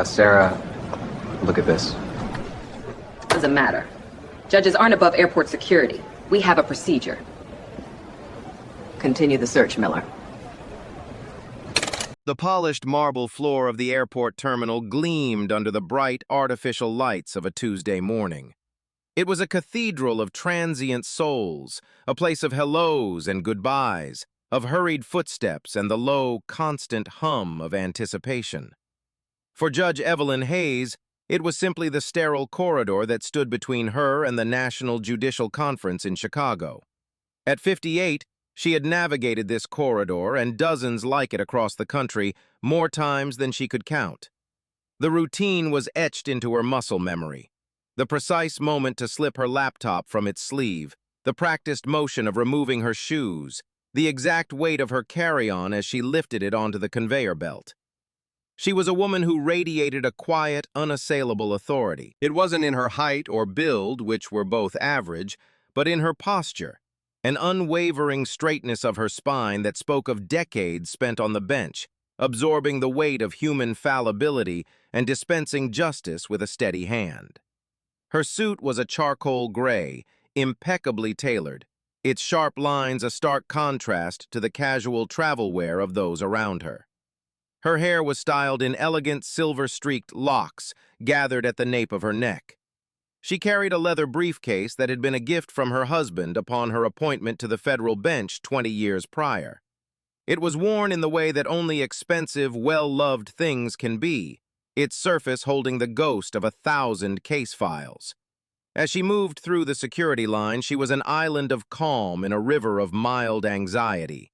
Sarah, look at this. Doesn't matter. Judges aren't above airport security. We have a procedure. Continue the search, Miller. The polished marble floor of the airport terminal gleamed under the bright, artificial lights of a Tuesday morning. It was a cathedral of transient souls, a place of hellos and goodbyes, of hurried footsteps and the low, constant hum of anticipation. For Judge Evelyn Hayes, it was simply the sterile corridor that stood between her and the National Judicial Conference in Chicago. At 58, she had navigated this corridor and dozens like it across the country more times than she could count. The routine was etched into her muscle memory. The precise moment to slip her laptop from its sleeve, the practiced motion of removing her shoes, the exact weight of her carry-on as she lifted it onto the conveyor belt. She was a woman who radiated a quiet, unassailable authority. It wasn't in her height or build, which were both average, but in her posture, an unwavering straightness of her spine that spoke of decades spent on the bench, absorbing the weight of human fallibility and dispensing justice with a steady hand. Her suit was a charcoal gray, impeccably tailored, its sharp lines a stark contrast to the casual travel wear of those around her. Her hair was styled in elegant silver-streaked locks gathered at the nape of her neck. She carried a leather briefcase that had been a gift from her husband upon her appointment to the federal bench 20 years prior. It was worn in the way that only expensive, well-loved things can be, its surface holding the ghost of 1,000 case files. As she moved through the security line, she was an island of calm in a river of mild anxiety.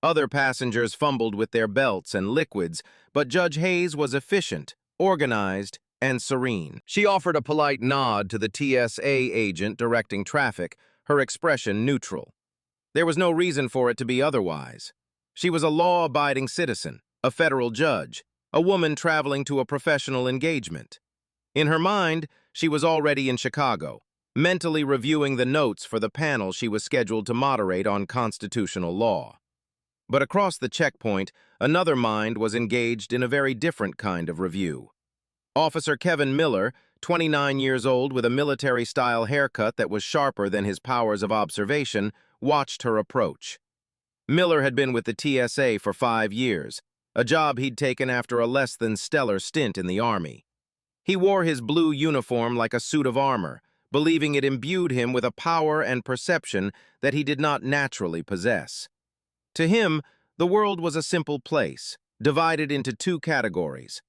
Other passengers fumbled with their belts and liquids, but Judge Hayes was efficient, organized, and serene. She offered a polite nod to the TSA agent directing traffic, her expression neutral. There was no reason for it to be otherwise. She was a law-abiding citizen, a federal judge, a woman traveling to a professional engagement. In her mind, she was already in Chicago, mentally reviewing the notes for the panel she was scheduled to moderate on constitutional law. But across the checkpoint, another mind was engaged in a very different kind of review. Officer Kevin Miller, 29 years old with a military-style haircut that was sharper than his powers of observation, watched her approach. Miller had been with the TSA for 5 years, a job he'd taken after a less than stellar stint in the Army. He wore his blue uniform like a suit of armor, believing it imbued him with a power and perception that he did not naturally possess. To him, the world was a simple place, divided into 2 categories: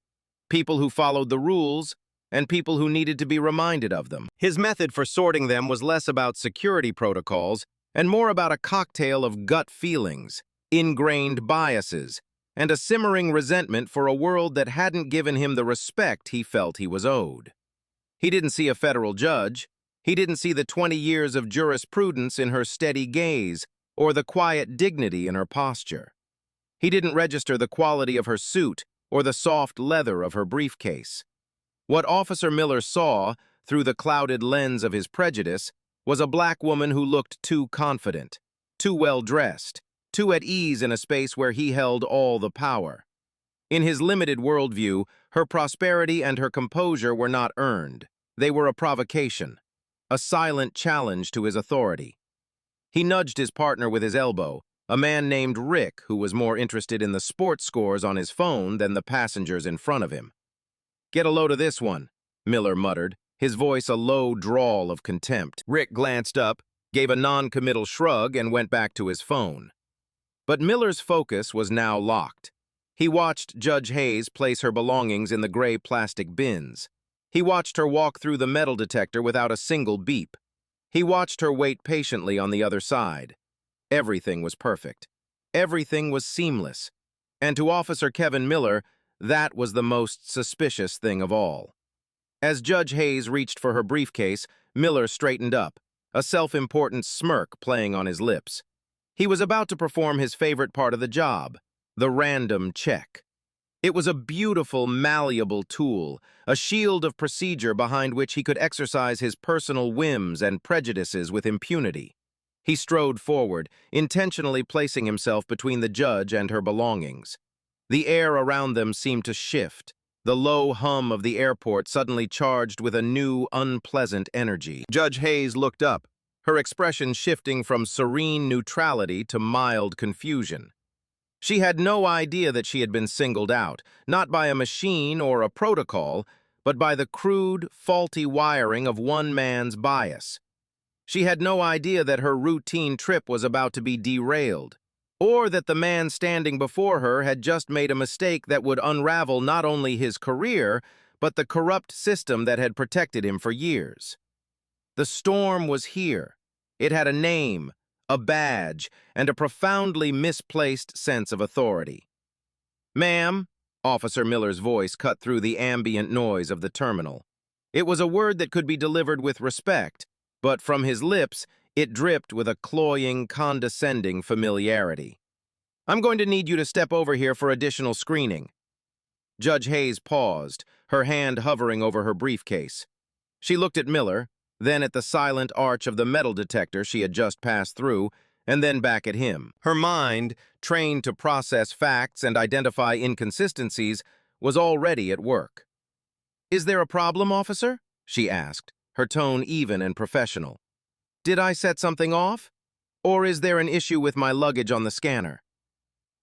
people who followed the rules and people who needed to be reminded of them. His method for sorting them was less about security protocols and more about a cocktail of gut feelings, ingrained biases, and a simmering resentment for a world that hadn't given him the respect he felt he was owed. He didn't see a federal judge. He didn't see the 20 years of jurisprudence in her steady gaze or the quiet dignity in her posture. He didn't register the quality of her suit or the soft leather of her briefcase. What Officer Miller saw, through the clouded lens of his prejudice, was a black woman who looked too confident, too well-dressed, too at ease in a space where he held all the power. In his limited worldview, her prosperity and her composure were not earned. They were a provocation, a silent challenge to his authority. He nudged his partner with his elbow, a man named Rick who was more interested in the sports scores on his phone than the passengers in front of him. "Get a load of this one," Miller muttered, his voice a low drawl of contempt. Rick glanced up, gave a non-committal shrug, and went back to his phone. But Miller's focus was now locked. He watched Judge Hayes place her belongings in the gray plastic bins. He watched her walk through the metal detector without a single beep. He watched her wait patiently on the other side. Everything was perfect. Everything was seamless. And to Officer Kevin Miller, that was the most suspicious thing of all. As Judge Hayes reached for her briefcase, Miller straightened up, a self-important smirk playing on his lips. He was about to perform his favorite part of the job, the random check. It was a beautiful, malleable tool, a shield of procedure behind which he could exercise his personal whims and prejudices with impunity. He strode forward, intentionally placing himself between the judge and her belongings. The air around them seemed to shift. the low hum of the airport suddenly charged with a new, unpleasant energy. Judge Hayes looked up, her expression shifting from serene neutrality to mild confusion. She had no idea that she had been singled out, not by a machine or a protocol, but by the crude, faulty wiring of one man's bias. She had no idea that her routine trip was about to be derailed, or that the man standing before her had just made a mistake that would unravel not only his career, but the corrupt system that had protected him for years. The storm was here. It had a name, a badge, and a profoundly misplaced sense of authority. "Ma'am," Officer Miller's voice cut through the ambient noise of the terminal. It was a word that could be delivered with respect, but from his lips, it dripped with a cloying, condescending familiarity. "I'm going to need you to step over here for additional screening." Judge Hayes paused, her hand hovering over her briefcase. She looked at Miller, then at the silent arch of the metal detector she had just passed through, and then back at him. Her mind, trained to process facts and identify inconsistencies, was already at work. "Is there a problem, officer?" she asked, her tone even and professional. "Did I set something off? Or is there an issue with my luggage on the scanner?"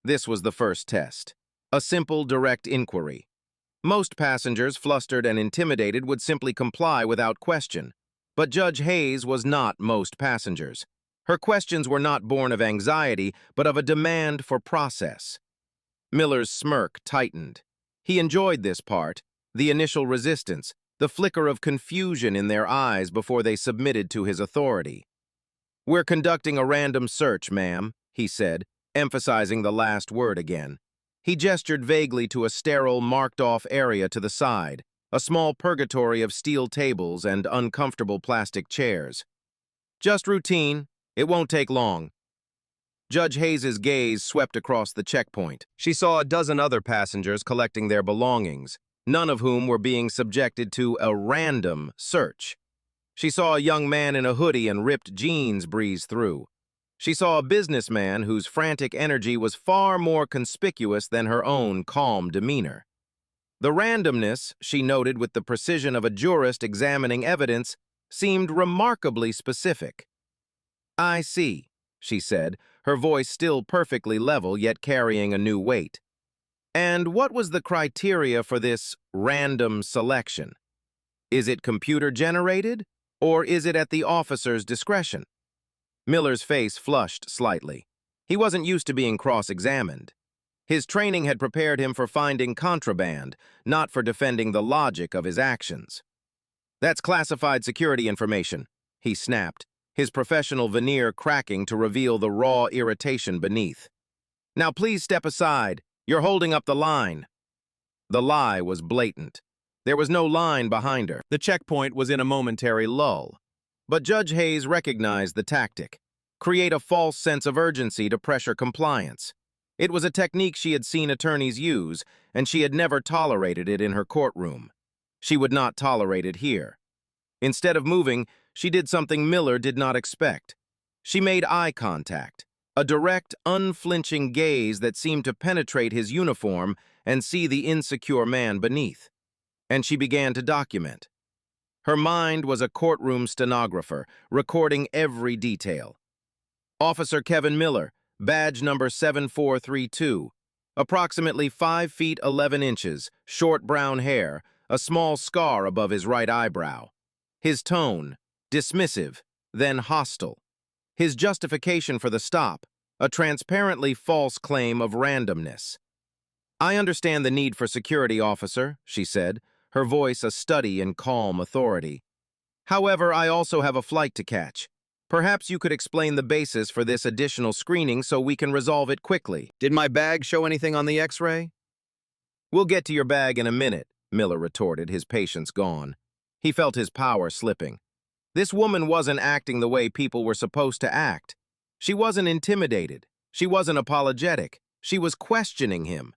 This was the first test. A simple, direct inquiry. Most passengers, flustered and intimidated, would simply comply without question. But Judge Hayes was not most passengers. Her questions were not born of anxiety, but of a demand for process. Miller's smirk tightened. He enjoyed this part, the initial resistance, the flicker of confusion in their eyes before they submitted to his authority. "We're conducting a random search, ma'am," he said, emphasizing the last word again. He gestured vaguely to a sterile, marked-off area to the side, a small purgatory of steel tables and uncomfortable plastic chairs. "Just routine. It won't take long." Judge Hayes's gaze swept across the checkpoint. She saw a dozen other passengers collecting their belongings, none of whom were being subjected to a random search. She saw a young man in a hoodie and ripped jeans breeze through. She saw a businessman whose frantic energy was far more conspicuous than her own calm demeanor. The randomness, she noted with the precision of a jurist examining evidence, seemed remarkably specific. "I see," she said, her voice still perfectly level yet carrying a new weight. "And what was the criteria for this random selection? Is it computer-generated, or is it at the officer's discretion?" Miller's face flushed slightly. He wasn't used to being cross-examined. His training had prepared him for finding contraband, not for defending the logic of his actions. "That's classified security information," he snapped, his professional veneer cracking to reveal the raw irritation beneath. "Now please step aside. You're holding up the line." The lie was blatant. There was no line behind her. The checkpoint was in a momentary lull. But Judge Hayes recognized the tactic. Create a false sense of urgency to pressure compliance. It was a technique she had seen attorneys use, and she had never tolerated it in her courtroom. She would not tolerate it here. Instead of moving, she did something Miller did not expect. She made eye contact, a direct, unflinching gaze that seemed to penetrate his uniform and see the insecure man beneath. And she began to document. Her mind was a courtroom stenographer, recording every detail. "Officer Kevin Miller, badge number 7432, approximately 5 feet 11 inches, short brown hair, a small scar above his right eyebrow. His tone, dismissive, then hostile. His justification for the stop, a transparently false claim of randomness." "I understand the need for security, officer," she said, her voice a study in calm authority. "However, I also have a flight to catch. Perhaps you could explain the basis for this additional screening so we can resolve it quickly." "Did my bag show anything on the X-ray?" "We'll get to your bag in a minute," Miller retorted, his patience gone. He felt his power slipping. This woman wasn't acting the way people were supposed to act. She wasn't intimidated. She wasn't apologetic. She was questioning him.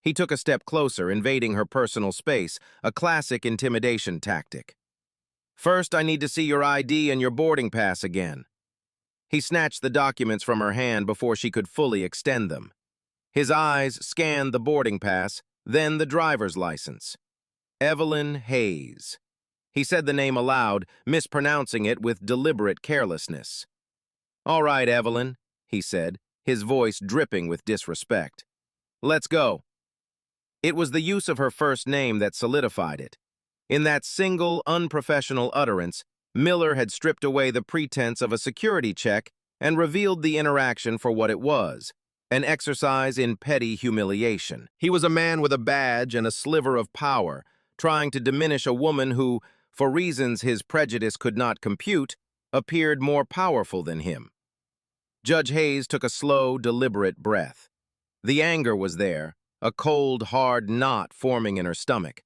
He took a step closer, invading her personal space, a classic intimidation tactic. "First, I need to see your ID and your boarding pass again." He snatched the documents from her hand before she could fully extend them. His eyes scanned the boarding pass, then the driver's license. Evelyn Hayes. He said the name aloud, mispronouncing it with deliberate carelessness. "All right, Evelyn," he said, his voice dripping with disrespect. "Let's go." It was the use of her first name that solidified it. In that single, unprofessional utterance, Miller had stripped away the pretense of a security check and revealed the interaction for what it was, an exercise in petty humiliation. He was a man with a badge and a sliver of power, trying to diminish a woman who, for reasons his prejudice could not compute, appeared more powerful than him. Judge Hayes took a slow, deliberate breath. The anger was there, a cold, hard knot forming in her stomach.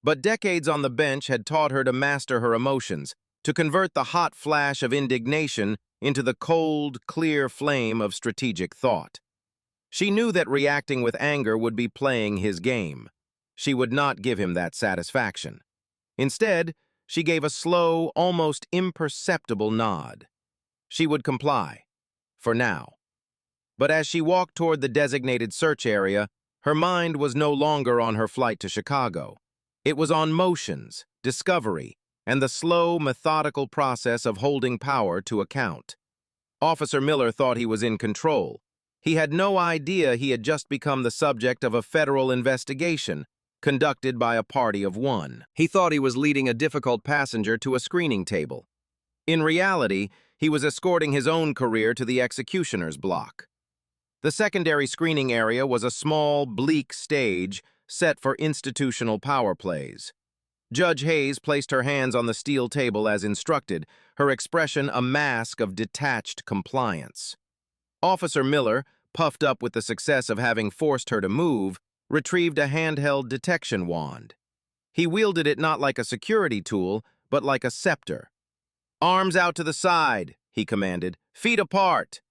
But decades on the bench had taught her to master her emotions, to convert the hot flash of indignation into the cold, clear flame of strategic thought. She knew that reacting with anger would be playing his game. She would not give him that satisfaction. Instead, she gave a slow, almost imperceptible nod. She would comply, for now. But as she walked toward the designated search area, her mind was no longer on her flight to Chicago. It was on motions, discovery, and the slow, methodical process of holding power to account. Officer Miller thought he was in control. He had no idea he had just become the subject of a federal investigation conducted by a party of one. He thought he was leading a difficult passenger to a screening table. In reality, he was escorting his own career to the executioner's block. The secondary screening area was a small, bleak stage set for institutional power plays. Judge Hayes placed her hands on the steel table as instructed, her expression a mask of detached compliance. Officer Miller, puffed up with the success of having forced her to move, retrieved a handheld detection wand. He wielded it not like a security tool, but like a scepter. "Arms out to the side," he commanded. "Feet apart."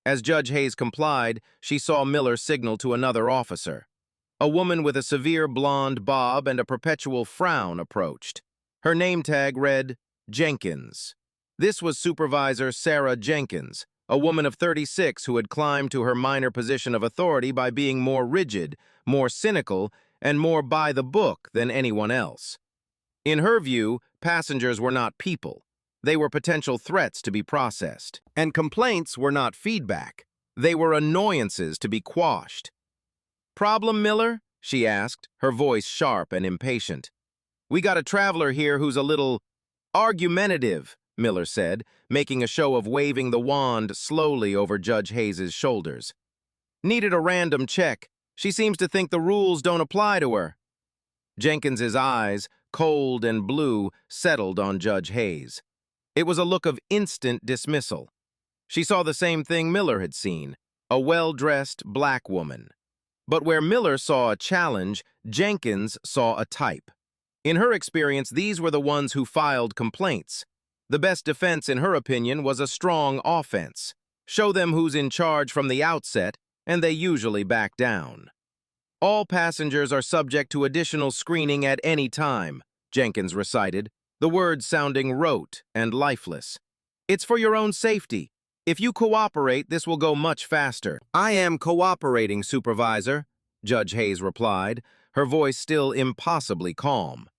As Judge Hayes complied, she saw Miller signal to another officer. A woman with a severe blonde bob and a perpetual frown approached. Her name tag read, Jenkins. This was Supervisor Sarah Jenkins, a woman of 36 who had climbed to her minor position of authority by being more rigid, more cynical, and more by the book than anyone else. In her view, passengers were not people. They were potential threats to be processed. And complaints were not feedback. They were annoyances to be quashed. "Problem, Miller?" she asked, her voice sharp and impatient. "We got a traveler here who's a little argumentative," Miller said, making a show of waving the wand slowly over Judge Hayes's shoulders. "Needed a random check. She seems to think the rules don't apply to her." Jenkins's eyes, cold and blue, settled on Judge Hayes. It was a look of instant dismissal. She saw the same thing Miller had seen, a well-dressed black woman. But where Miller saw a challenge, Jenkins saw a type. In her experience, these were the ones who filed complaints. The best defense, in her opinion, was a strong offense. Show them who's in charge from the outset, and they usually back down. "All passengers are subject to additional screening at any time," Jenkins recited, the words sounding rote and lifeless. "It's for your own safety. If you cooperate, this will go much faster." "I am cooperating, Supervisor," Judge Hayes replied, her voice still impossibly calm.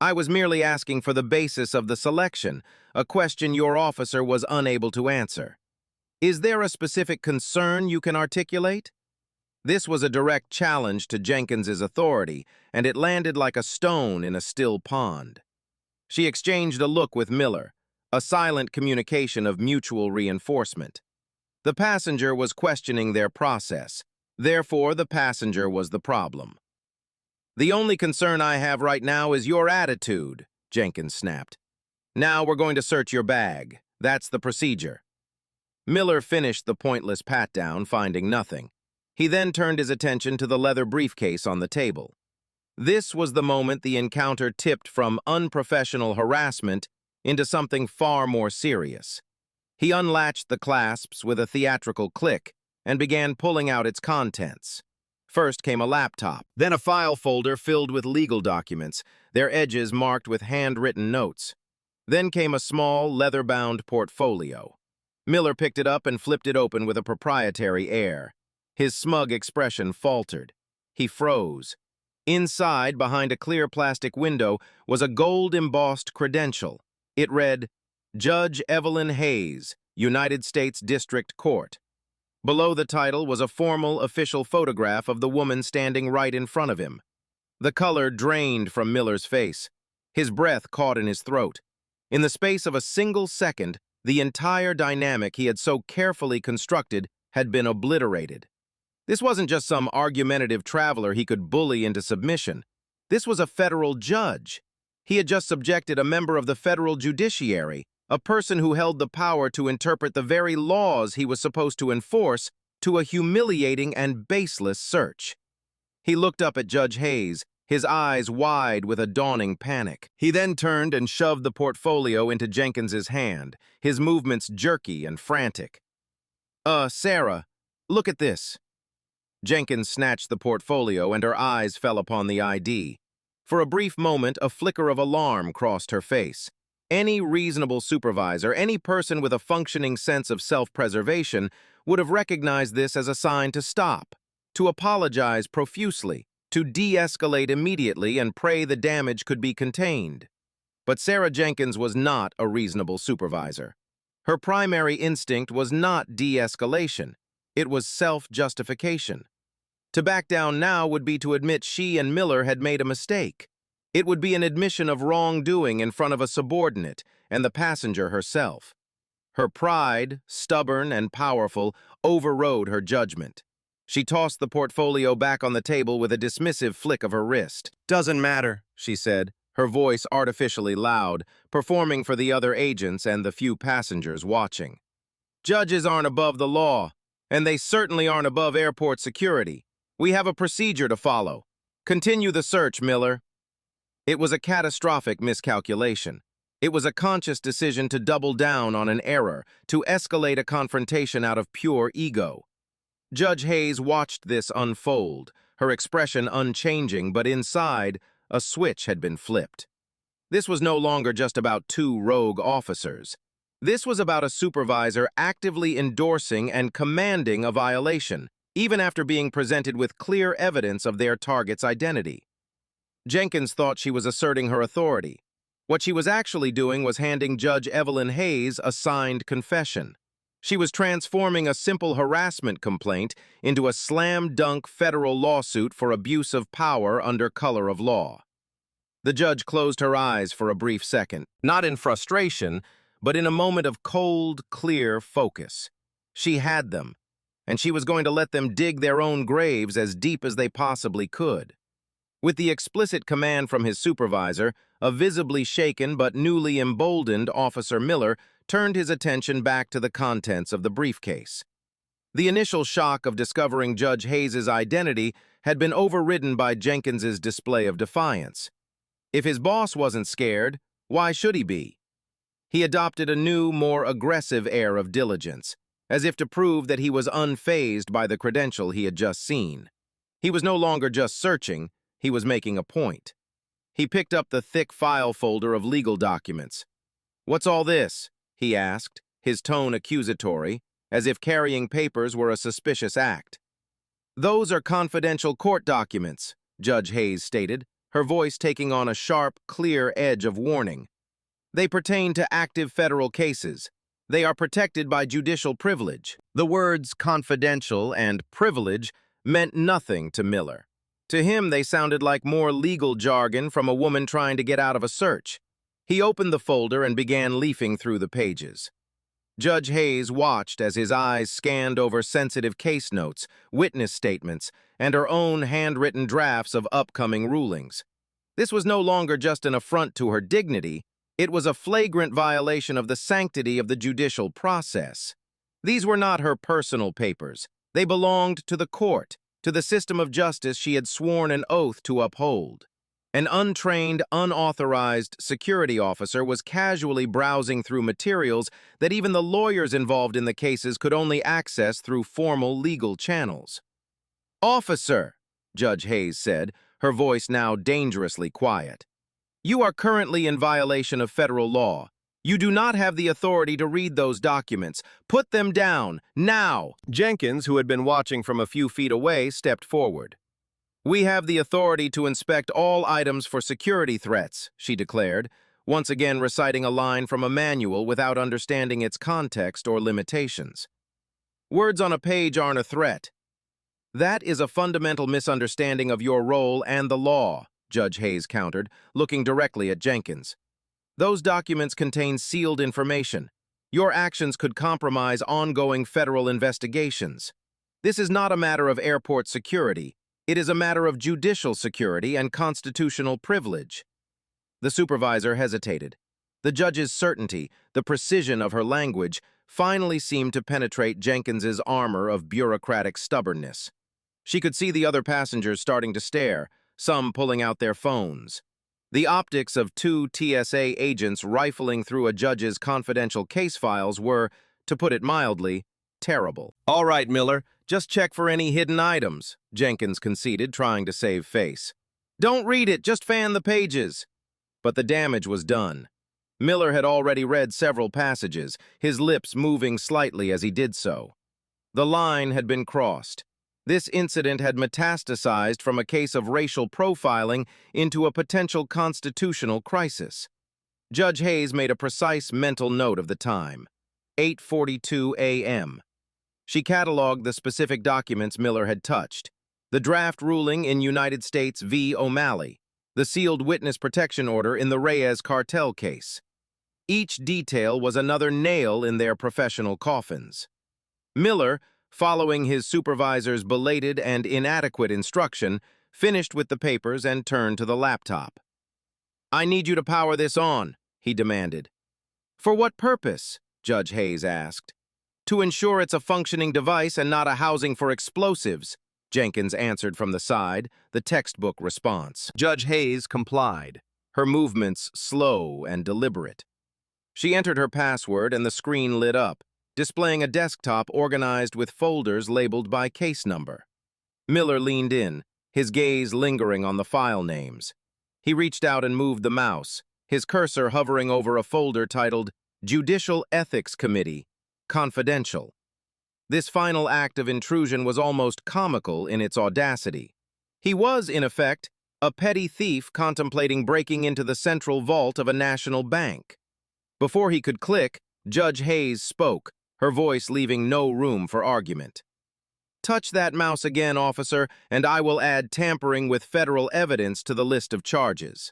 "I was merely asking for the basis of the selection, a question your officer was unable to answer. Is there a specific concern you can articulate?" This was a direct challenge to Jenkins's authority, and it landed like a stone in a still pond. She exchanged a look with Miller, a silent communication of mutual reinforcement. The passenger was questioning their process. Therefore, the passenger was the problem. "The only concern I have right now is your attitude," Jenkins snapped. "Now we're going to search your bag. That's the procedure." Miller finished the pointless pat-down, finding nothing. He then turned his attention to the leather briefcase on the table. This was the moment the encounter tipped from unprofessional harassment into something far more serious. He unlatched the clasps with a theatrical click and began pulling out its contents. First came a laptop, then a file folder filled with legal documents, their edges marked with handwritten notes. Then came a small, leather-bound portfolio. Miller picked it up and flipped it open with a proprietary air. His smug expression faltered. He froze, Inside, behind a clear plastic window, was a gold-embossed credential. It read, Judge Evelyn Hayes, United States District Court. Below the title was a formal, official photograph of the woman standing right in front of him. The color drained from Miller's face. His breath caught in his throat. In the space of a single second, the entire dynamic he had so carefully constructed had been obliterated. This wasn't just some argumentative traveler he could bully into submission. This was a federal judge. He had just subjected a member of the federal judiciary, a person who held the power to interpret the very laws he was supposed to enforce, to a humiliating and baseless search. He looked up at Judge Hayes, his eyes wide with a dawning panic. He then turned and shoved the portfolio into Jenkins's hand, his movements jerky and frantic. Sarah, look at this." Jenkins snatched the portfolio and her eyes fell upon the ID. For a brief moment, a flicker of alarm crossed her face. Any reasonable supervisor, any person with a functioning sense of self-preservation, would have recognized this as a sign to stop, to apologize profusely, to de-escalate immediately and pray the damage could be contained. But Sarah Jenkins was not a reasonable supervisor. Her primary instinct was not de-escalation. It was self-justification. To back down now would be to admit she and Miller had made a mistake. It would be an admission of wrongdoing in front of a subordinate and the passenger herself. Her pride, stubborn and powerful, overrode her judgment. She tossed the portfolio back on the table with a dismissive flick of her wrist. "Doesn't matter," she said, her voice artificially loud, performing for the other agents and the few passengers watching. "Judges aren't above the law, and they certainly aren't above airport security. We have a procedure to follow. Continue the search, Miller." It was a catastrophic miscalculation. It was a conscious decision to double down on an error, to escalate a confrontation out of pure ego. Judge Hayes watched this unfold, her expression unchanging, but inside, a switch had been flipped. This was no longer just about two rogue officers. This was about a supervisor actively endorsing and commanding a violation, even after being presented with clear evidence of their target's identity. Jenkins thought she was asserting her authority. What she was actually doing was handing Judge Evelyn Hayes a signed confession. She was transforming a simple harassment complaint into a slam-dunk federal lawsuit for abuse of power under color of law. The judge closed her eyes for a brief second, not in frustration, but in a moment of cold, clear focus. She had them, and she was going to let them dig their own graves as deep as they possibly could. With the explicit command from his supervisor, a visibly shaken but newly emboldened Officer Miller turned his attention back to the contents of the briefcase. The initial shock of discovering Judge Hayes's identity had been overridden by Jenkins's display of defiance. If his boss wasn't scared, why should he be? He adopted a new, more aggressive air of diligence, as if to prove that he was unfazed by the credential he had just seen. He was no longer just searching, he was making a point. He picked up the thick file folder of legal documents. "What's all this?" he asked, his tone accusatory, as if carrying papers were a suspicious act. "Those are confidential court documents," Judge Hayes stated, her voice taking on a sharp, clear edge of warning. "They pertain to active federal cases. They are protected by judicial privilege." The words confidential and privilege meant nothing to Miller. To him, they sounded like more legal jargon from a woman trying to get out of a search. He opened the folder and began leafing through the pages. Judge Hayes watched as his eyes scanned over sensitive case notes, witness statements, and her own handwritten drafts of upcoming rulings. This was no longer just an affront to her dignity, it was a flagrant violation of the sanctity of the judicial process. These were not her personal papers. They belonged to the court, to the system of justice she had sworn an oath to uphold. An untrained, unauthorized security officer was casually browsing through materials that even the lawyers involved in the cases could only access through formal legal channels. "Officer," Judge Hayes said, her voice now dangerously quiet, "you are currently in violation of federal law. You do not have the authority to read those documents. Put them down, now!" Jenkins, who had been watching from a few feet away, stepped forward. "We have the authority to inspect all items for security threats," she declared, once again reciting a line from a manual without understanding its context or limitations. "Words on a page aren't a threat. That is a fundamental misunderstanding of your role and the law," Judge Hayes countered, looking directly at Jenkins. "Those documents contain sealed information. Your actions could compromise ongoing federal investigations. This is not a matter of airport security. It is a matter of judicial security and constitutional privilege." The supervisor hesitated. The judge's certainty, the precision of her language, finally seemed to penetrate Jenkins's armor of bureaucratic stubbornness. She could see the other passengers starting to stare, some pulling out their phones. The optics of two TSA agents rifling through a judge's confidential case files were, to put it mildly, terrible. "All right, Miller, just check for any hidden items," Jenkins conceded, trying to save face. "Don't read it, just fan the pages." But the damage was done. Miller had already read several passages, his lips moving slightly as he did so. The line had been crossed. This incident had metastasized from a case of racial profiling into a potential constitutional crisis. Judge Hayes made a precise mental note of the time. 8:42 a.m. She cataloged the specific documents Miller had touched. The draft ruling in United States v. O'Malley, the sealed witness protection order in the Reyes cartel case. Each detail was another nail in their professional coffins. Miller, following his supervisor's belated and inadequate instruction, finished with the papers and turned to the laptop. "I need you to power this on," he demanded. "For what purpose?" Judge Hayes asked. "To ensure it's a functioning device and not a housing for explosives," Jenkins answered from the side, the textbook response. Judge Hayes complied, her movements slow and deliberate. She entered her password and the screen lit up, displaying a desktop organized with folders labeled by case number. Miller leaned in, his gaze lingering on the file names. He reached out and moved the mouse, his cursor hovering over a folder titled Judicial Ethics Committee, Confidential. This final act of intrusion was almost comical in its audacity. He was, in effect, a petty thief contemplating breaking into the central vault of a national bank. Before he could click, Judge Hayes spoke, her voice leaving no room for argument. "Touch that mouse again, officer, and I will add tampering with federal evidence to the list of charges."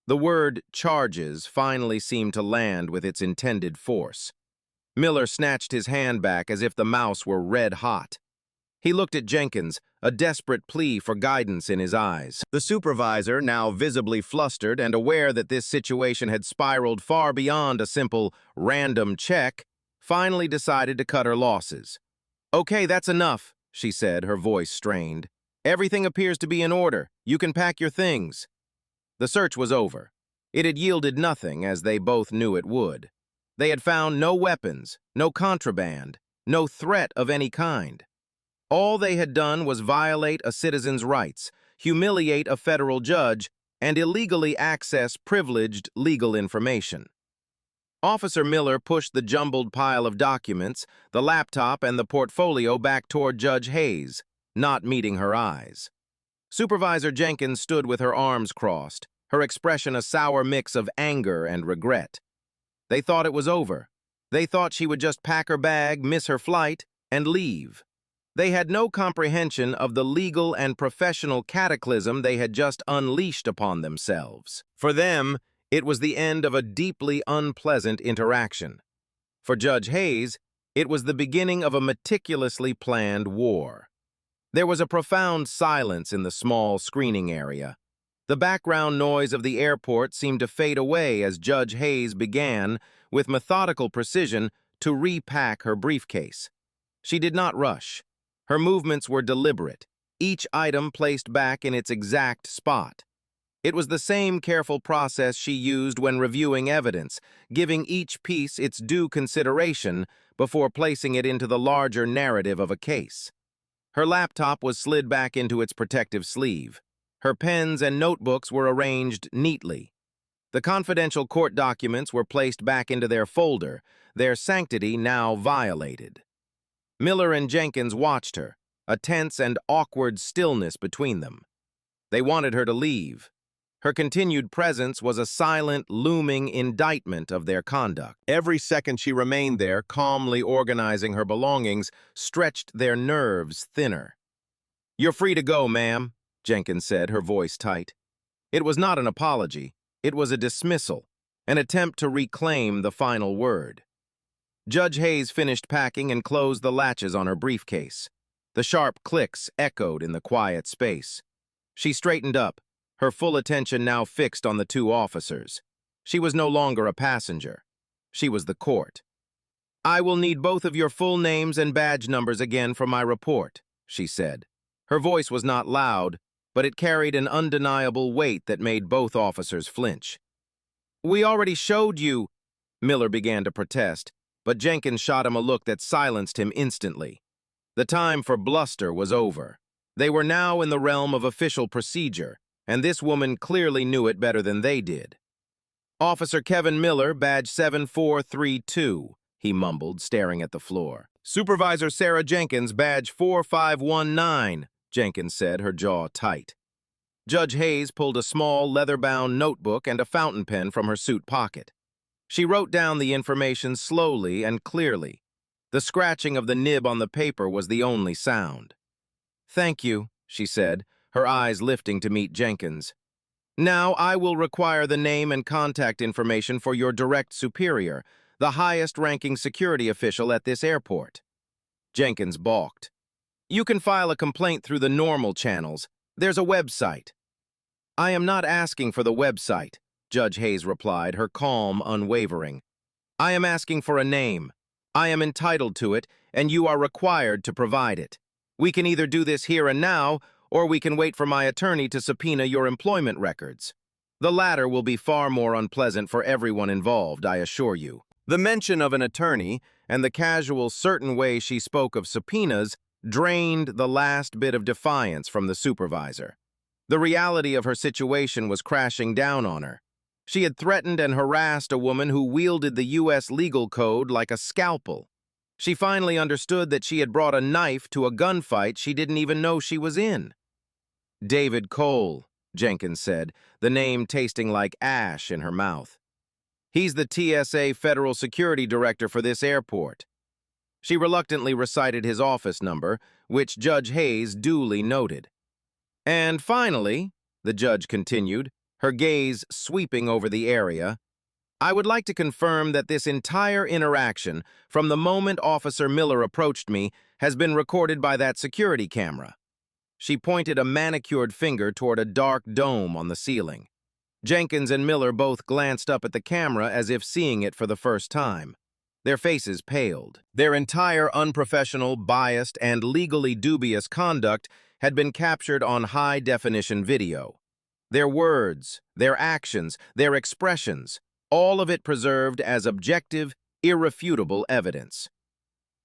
The word charges finally seemed to land with its intended force. Miller snatched his hand back as if the mouse were red hot. He looked at Jenkins, a desperate plea for guidance in his eyes. The supervisor, now visibly flustered and aware that this situation had spiraled far beyond a simple, random check, finally decided to cut her losses. "Okay, that's enough," she said, her voice strained. "Everything appears to be in order. You can pack your things." The search was over. It had yielded nothing, as they both knew it would. They had found no weapons, no contraband, no threat of any kind. All they had done was violate a citizen's rights, humiliate a federal judge, and illegally access privileged legal information. Officer Miller pushed the jumbled pile of documents, the laptop, and the portfolio back toward Judge Hayes, not meeting her eyes. Supervisor Jenkins stood with her arms crossed, her expression a sour mix of anger and regret. They thought it was over. They thought she would just pack her bag, miss her flight, and leave. They had no comprehension of the legal and professional cataclysm they had just unleashed upon themselves. For them, it was the end of a deeply unpleasant interaction. For Judge Hayes, it was the beginning of a meticulously planned war. There was a profound silence in the small screening area. The background noise of the airport seemed to fade away as Judge Hayes began, with methodical precision, to repack her briefcase. She did not rush. Her movements were deliberate, each item placed back in its exact spot. It was the same careful process she used when reviewing evidence, giving each piece its due consideration before placing it into the larger narrative of a case. Her laptop was slid back into its protective sleeve. Her pens and notebooks were arranged neatly. The confidential court documents were placed back into their folder, their sanctity now violated. Miller and Jenkins watched her, a tense and awkward stillness between them. They wanted her to leave. Her continued presence was a silent, looming indictment of their conduct. Every second she remained there, calmly organizing her belongings, stretched their nerves thinner. "You're free to go, ma'am," Jenkins said, her voice tight. It was not an apology. It was a dismissal, an attempt to reclaim the final word. Judge Hayes finished packing and closed the latches on her briefcase. The sharp clicks echoed in the quiet space. She straightened up, her full attention now fixed on the two officers. She was no longer a passenger. She was the court. "I will need both of your full names and badge numbers again for my report," she said. Her voice was not loud, but it carried an undeniable weight that made both officers flinch. "We already showed you," Miller began to protest, but Jenkins shot him a look that silenced him instantly. The time for bluster was over. They were now in the realm of official procedure, and this woman clearly knew it better than they did. "Officer Kevin Miller, badge 7432, he mumbled, staring at the floor. "Supervisor Sarah Jenkins, badge 4519, Jenkins said, her jaw tight. Judge Hayes pulled a small, leather-bound notebook and a fountain pen from her suit pocket. She wrote down the information slowly and clearly. The scratching of the nib on the paper was the only sound. "Thank you," she said, her eyes lifting to meet Jenkins. "Now I will require the name and contact information for your direct superior, the highest-ranking security official at this airport." Jenkins balked. "You can file a complaint through the normal channels. There's a website." "I am not asking for the website," Judge Hayes replied, her calm unwavering. "I am asking for a name. I am entitled to it, and you are required to provide it. We can either do this here and now, or we can wait for my attorney to subpoena your employment records. The latter will be far more unpleasant for everyone involved, I assure you." The mention of an attorney and the casual, certain way she spoke of subpoenas drained the last bit of defiance from the supervisor. The reality of her situation was crashing down on her. She had threatened and harassed a woman who wielded the U.S. legal code like a scalpel. She finally understood that she had brought a knife to a gunfight she didn't even know she was in. "David Cole," Jenkins said, the name tasting like ash in her mouth. "He's the TSA Federal Security Director for this airport." She reluctantly recited his office number, which Judge Hayes duly noted. "And finally," the judge continued, her gaze sweeping over the area, "I would like to confirm that this entire interaction, from the moment Officer Miller approached me, has been recorded by that security camera." She pointed a manicured finger toward a dark dome on the ceiling. Jenkins and Miller both glanced up at the camera as if seeing it for the first time. Their faces paled. Their entire unprofessional, biased, and legally dubious conduct had been captured on high-definition video. Their words, their actions, their expressions, all of it preserved as objective, irrefutable evidence.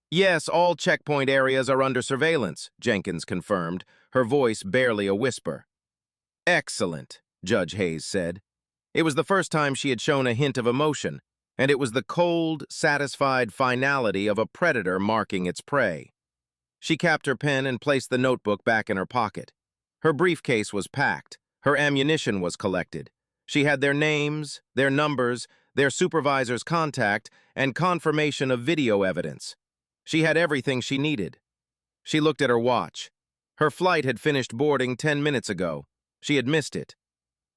"Yes, all checkpoint areas are under surveillance," Jenkins confirmed, her voice barely a whisper. "Excellent," Judge Hayes said. It was the first time she had shown a hint of emotion, and it was the cold, satisfied finality of a predator marking its prey. She capped her pen and placed the notebook back in her pocket. Her briefcase was packed. Her ammunition was collected. She had their names, their numbers, their supervisor's contact, and confirmation of video evidence. She had everything she needed. She looked at her watch. Her flight had finished boarding 10 minutes ago. She had missed it.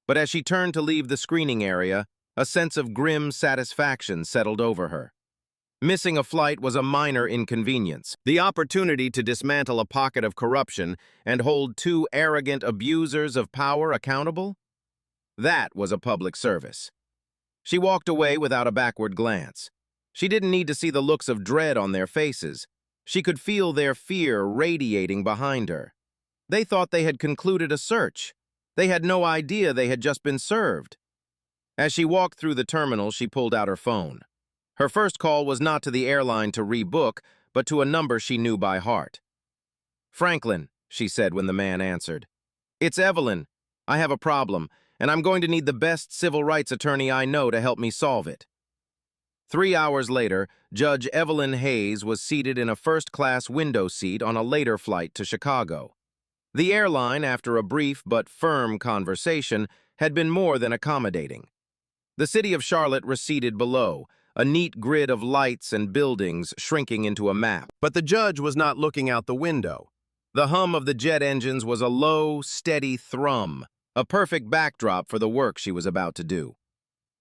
But as she turned to leave the screening area, a sense of grim satisfaction settled over her. Missing a flight was a minor inconvenience. The opportunity to dismantle a pocket of corruption and hold two arrogant abusers of power accountable? That was a public service. She walked away without a backward glance. She didn't need to see the looks of dread on their faces. She could feel their fear radiating behind her. They thought they had concluded a search. They had no idea they had just been served. As she walked through the terminal, she pulled out her phone. Her first call was not to the airline to rebook, but to a number she knew by heart. "Franklin," she said when the man answered. "It's Evelyn. I have a problem, and I'm going to need the best civil rights attorney I know to help me solve it." 3 hours later, Judge Evelyn Hayes was seated in a first-class window seat on a later flight to Chicago. The airline, after a brief but firm conversation, had been more than accommodating. The city of Charlotte receded below, a neat grid of lights and buildings shrinking into a map. But the judge was not looking out the window. The hum of the jet engines was a low, steady thrum, a perfect backdrop for the work she was about to do.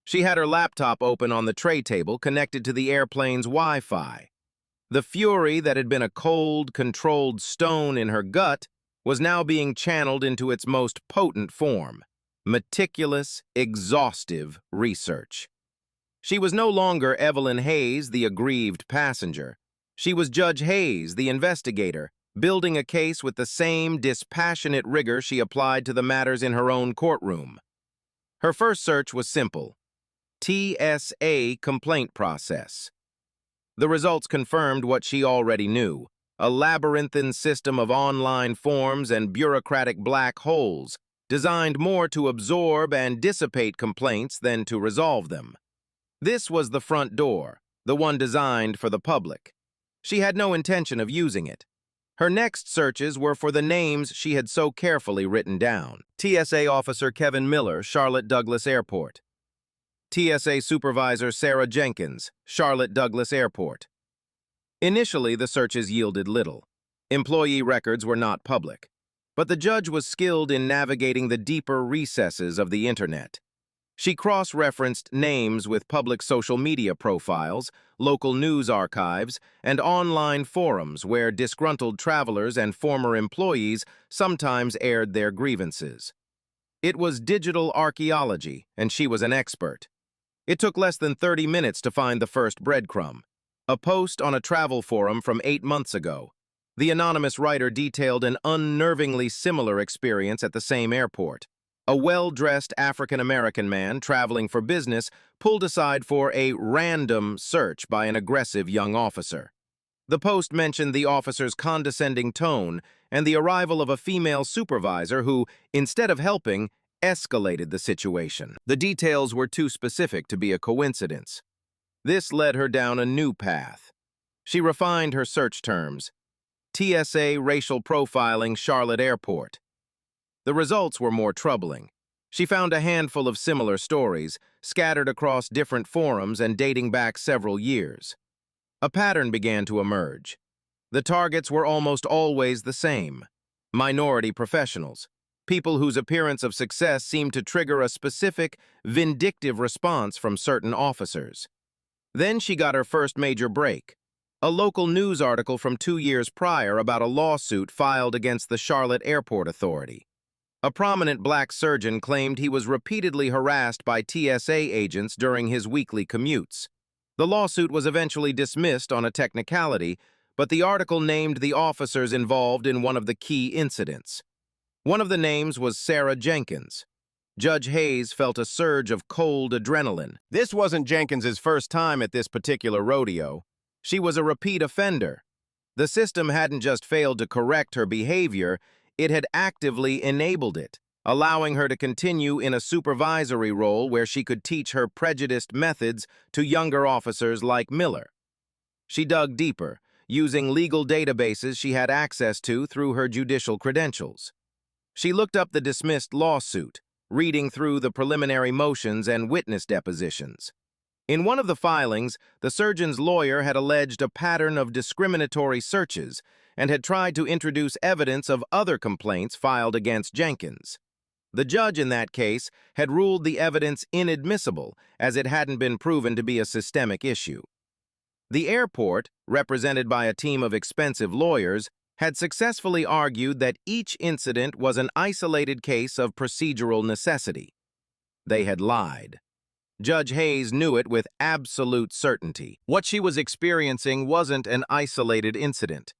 She had her laptop open on the tray table connected to the airplane's Wi-Fi. The fury that had been a cold, controlled stone in her gut was now being channeled into its most potent form: meticulous, exhaustive research. She was no longer Evelyn Hayes, the aggrieved passenger. She was Judge Hayes, the investigator, building a case with the same dispassionate rigor she applied to the matters in her own courtroom. Her first search was simple: TSA complaint process. The results confirmed what she already knew: a labyrinthine system of online forms and bureaucratic black holes, designed more to absorb and dissipate complaints than to resolve them. This was the front door, the one designed for the public. She had no intention of using it. Her next searches were for the names she had so carefully written down: TSA Officer Kevin Miller, Charlotte Douglas Airport; TSA Supervisor Sarah Jenkins, Charlotte Douglas Airport. Initially, the searches yielded little. Employee records were not public. But the judge was skilled in navigating the deeper recesses of the internet. She cross-referenced names with public social media profiles, local news archives, and online forums where disgruntled travelers and former employees sometimes aired their grievances. It was digital archaeology, and she was an expert. It took less than 30 minutes to find the first breadcrumb: a post on a travel forum from 8 months ago. The anonymous writer detailed an unnervingly similar experience at the same airport. A well-dressed African-American man traveling for business pulled aside for a random search by an aggressive young officer. The post mentioned the officer's condescending tone and the arrival of a female supervisor who, instead of helping, escalated the situation. The details were too specific to be a coincidence. This led her down a new path. She refined her search terms: TSA racial profiling, Charlotte Airport. The results were more troubling. She found a handful of similar stories, scattered across different forums and dating back several years. A pattern began to emerge. The targets were almost always the same: minority professionals, people whose appearance of success seemed to trigger a specific, vindictive response from certain officers. Then she got her first major break: a local news article from 2 years prior about a lawsuit filed against the Charlotte Airport Authority. A prominent black surgeon claimed he was repeatedly harassed by TSA agents during his weekly commutes. The lawsuit was eventually dismissed on a technicality, but the article named the officers involved in one of the key incidents. One of the names was Sarah Jenkins. Judge Hayes felt a surge of cold adrenaline. This wasn't Jenkins's first time at this particular rodeo. She was a repeat offender. The system hadn't just failed to correct her behavior, it had actively enabled it, allowing her to continue in a supervisory role where she could teach her prejudiced methods to younger officers like Miller. She dug deeper, using legal databases she had access to through her judicial credentials. She looked up the dismissed lawsuit, reading through the preliminary motions and witness depositions. In one of the filings, the surgeon's lawyer had alleged a pattern of discriminatory searches and had tried to introduce evidence of other complaints filed against Jenkins. The judge in that case had ruled the evidence inadmissible, as it hadn't been proven to be a systemic issue. The airport, represented by a team of expensive lawyers, had successfully argued that each incident was an isolated case of procedural necessity. They had lied. Judge Hayes knew it with absolute certainty. What she was experiencing wasn't an isolated incident.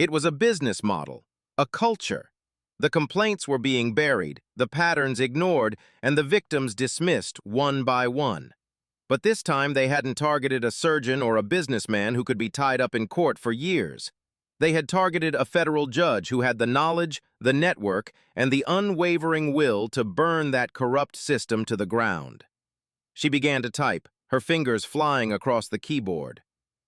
It was a business model, a culture. The complaints were being buried, the patterns ignored, and the victims dismissed one by one. But this time they hadn't targeted a surgeon or a businessman who could be tied up in court for years. They had targeted a federal judge who had the knowledge, the network, and the unwavering will to burn that corrupt system to the ground. She began to type, her fingers flying across the keyboard.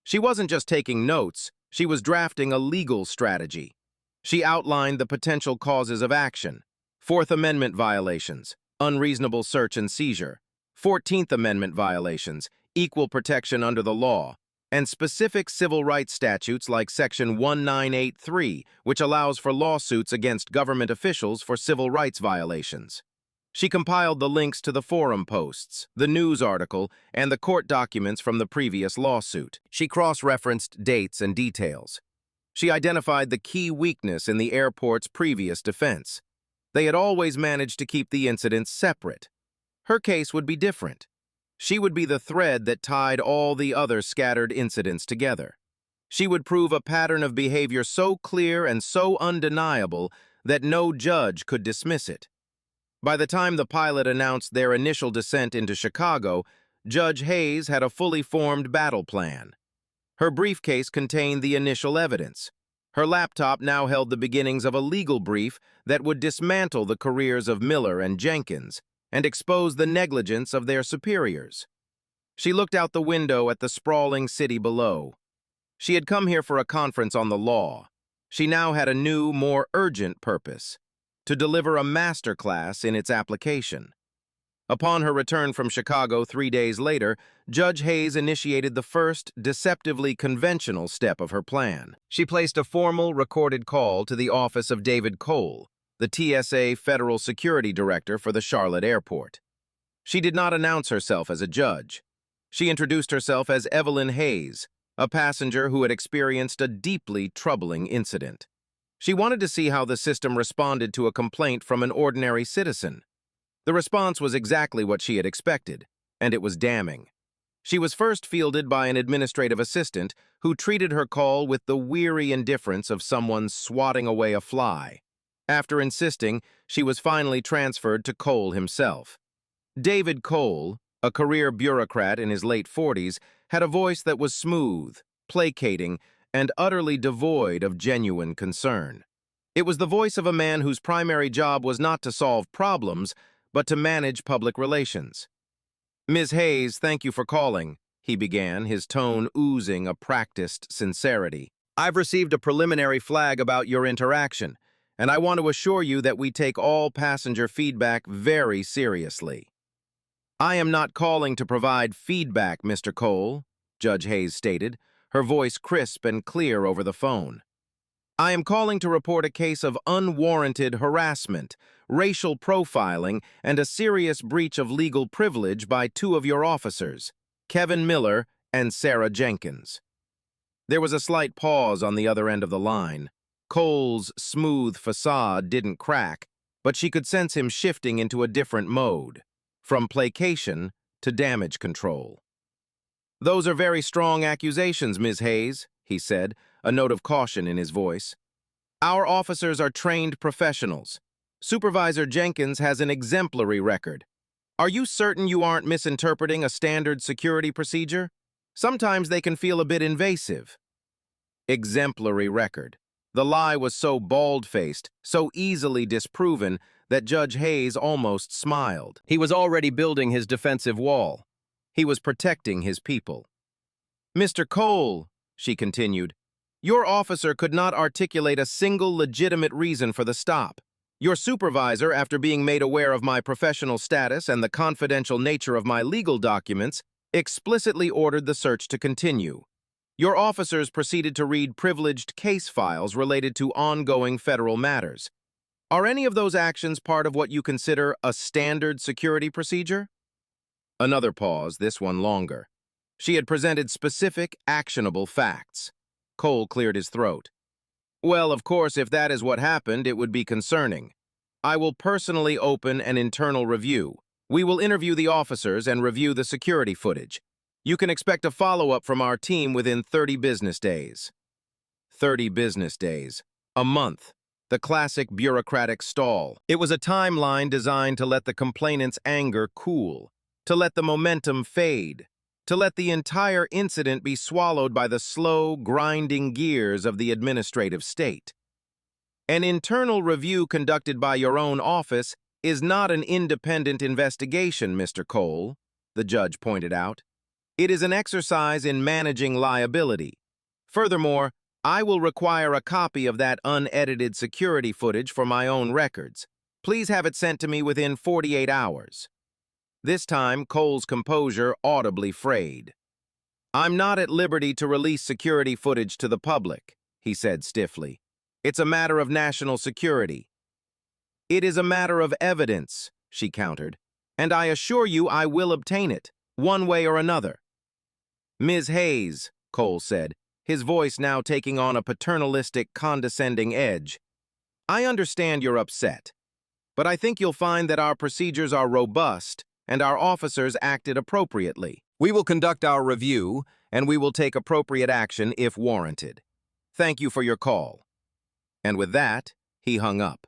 She wasn't just taking notes, she was drafting a legal strategy. She outlined the potential causes of action: Fourth Amendment violations, unreasonable search and seizure; 14th Amendment violations, equal protection under the law; and specific civil rights statutes like Section 1983, which allows for lawsuits against government officials for civil rights violations. She compiled the links to the forum posts, the news article, and the court documents from the previous lawsuit. She cross-referenced dates and details. She identified the key weakness in the airport's previous defense. They had always managed to keep the incidents separate. Her case would be different. She would be the thread that tied all the other scattered incidents together. She would prove a pattern of behavior so clear and so undeniable that no judge could dismiss it. By the time the pilot announced their initial descent into Chicago, Judge Hayes had a fully formed battle plan. Her briefcase contained the initial evidence. Her laptop now held the beginnings of a legal brief that would dismantle the careers of Miller and Jenkins and expose the negligence of their superiors. She looked out the window at the sprawling city below. She had come here for a conference on the law. She now had a new, more urgent purpose: to deliver a masterclass in its application. Upon her return from Chicago 3 days later, Judge Hayes initiated the first, deceptively conventional step of her plan. She placed a formal, recorded call to the office of David Cole, the TSA Federal Security Director for the Charlotte Airport. She did not announce herself as a judge. She introduced herself as Evelyn Hayes, a passenger who had experienced a deeply troubling incident. She wanted to see how the system responded to a complaint from an ordinary citizen. The response was exactly what she had expected, and it was damning. She was first fielded by an administrative assistant who treated her call with the weary indifference of someone swatting away a fly. After insisting, she was finally transferred to Cole himself. David Cole, a career bureaucrat in his late 40s, had a voice that was smooth, placating, and utterly devoid of genuine concern. It was the voice of a man whose primary job was not to solve problems, but to manage public relations. "Ms. Hayes, thank you for calling," he began, his tone oozing a practiced sincerity. "I've received a preliminary flag about your interaction, and I want to assure you that we take all passenger feedback very seriously." "I am not calling to provide feedback, Mr. Cole," Judge Hayes stated, her voice crisp and clear over the phone. "I am calling to report a case of unwarranted harassment, racial profiling, and a serious breach of legal privilege by 2 of your officers, Kevin Miller and Sarah Jenkins." There was a slight pause on the other end of the line. Cole's smooth facade didn't crack, but she could sense him shifting into a different mode, from placation to damage control. "Those are very strong accusations, Ms. Hayes," he said, a note of caution in his voice. "Our officers are trained professionals. Supervisor Jenkins has an exemplary record. Are you certain you aren't misinterpreting a standard security procedure? Sometimes they can feel a bit invasive." Exemplary record. The lie was so bald-faced, so easily disproven, that Judge Hayes almost smiled. He was already building his defensive wall. He was protecting his people. "Mr. Cole," she continued, "your officer could not articulate a single legitimate reason for the stop. Your supervisor, after being made aware of my professional status and the confidential nature of my legal documents, explicitly ordered the search to continue. Your officers proceeded to read privileged case files related to ongoing federal matters. Are any of those actions part of what you consider a standard security procedure?" Another pause, this one longer. She had presented specific, actionable facts. Cole cleared his throat. "Well, of course, if that is what happened, it would be concerning. I will personally open an internal review. We will interview the officers and review the security footage. You can expect a follow-up from our team within 30 business days. 30 business days. A month. The classic bureaucratic stall. It was a timeline designed to let the complainant's anger cool, to let the momentum fade, to let the entire incident be swallowed by the slow, grinding gears of the administrative state. An internal review conducted by your own office is not an independent investigation, Mr. Cole," the judge pointed out. It is an exercise in managing liability. Furthermore, I will require a copy of that unedited security footage for my own records. Please have it sent to me within 48 hours. This time, Cole's composure audibly frayed. I'm not at liberty to release security footage to the public, he said stiffly. It's a matter of national security. It is a matter of evidence, she countered, and I assure you I will obtain it, one way or another. Ms. Hayes, Cole said, his voice now taking on a paternalistic, condescending edge. I understand you're upset, but I think you'll find that our procedures are robust and our officers acted appropriately. We will conduct our review, and we will take appropriate action if warranted. Thank you for your call. And with that, he hung up.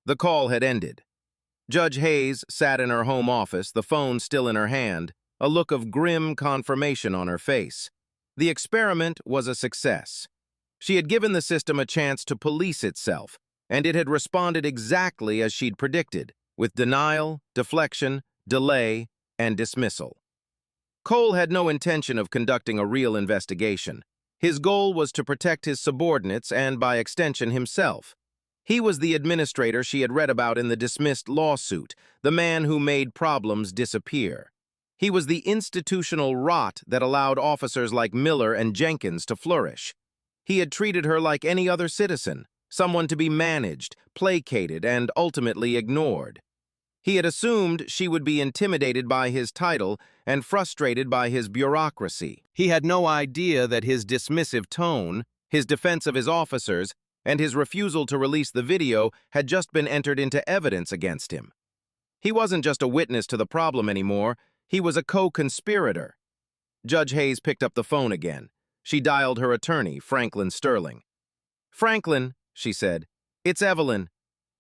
The call had ended. Judge Hayes sat in her home office, the phone still in her hand, a look of grim confirmation on her face. The experiment was a success. She had given the system a chance to police itself, and it had responded exactly as she'd predicted, with denial, deflection, delay, and dismissal. Cole had no intention of conducting a real investigation. His goal was to protect his subordinates and, by extension, himself. He was the administrator she had read about in the dismissed lawsuit, the man who made problems disappear. He was the institutional rot that allowed officers like Miller and Jenkins to flourish. He had treated her like any other citizen, someone to be managed, placated, and ultimately ignored. He had assumed she would be intimidated by his title and frustrated by his bureaucracy. He had no idea that his dismissive tone, his defense of his officers, and his refusal to release the video had just been entered into evidence against him. He wasn't just a witness to the problem anymore, he was a co-conspirator. Judge Hayes picked up the phone again. She dialed her attorney, Franklin Sterling. "Franklin," she said, "it's Evelyn.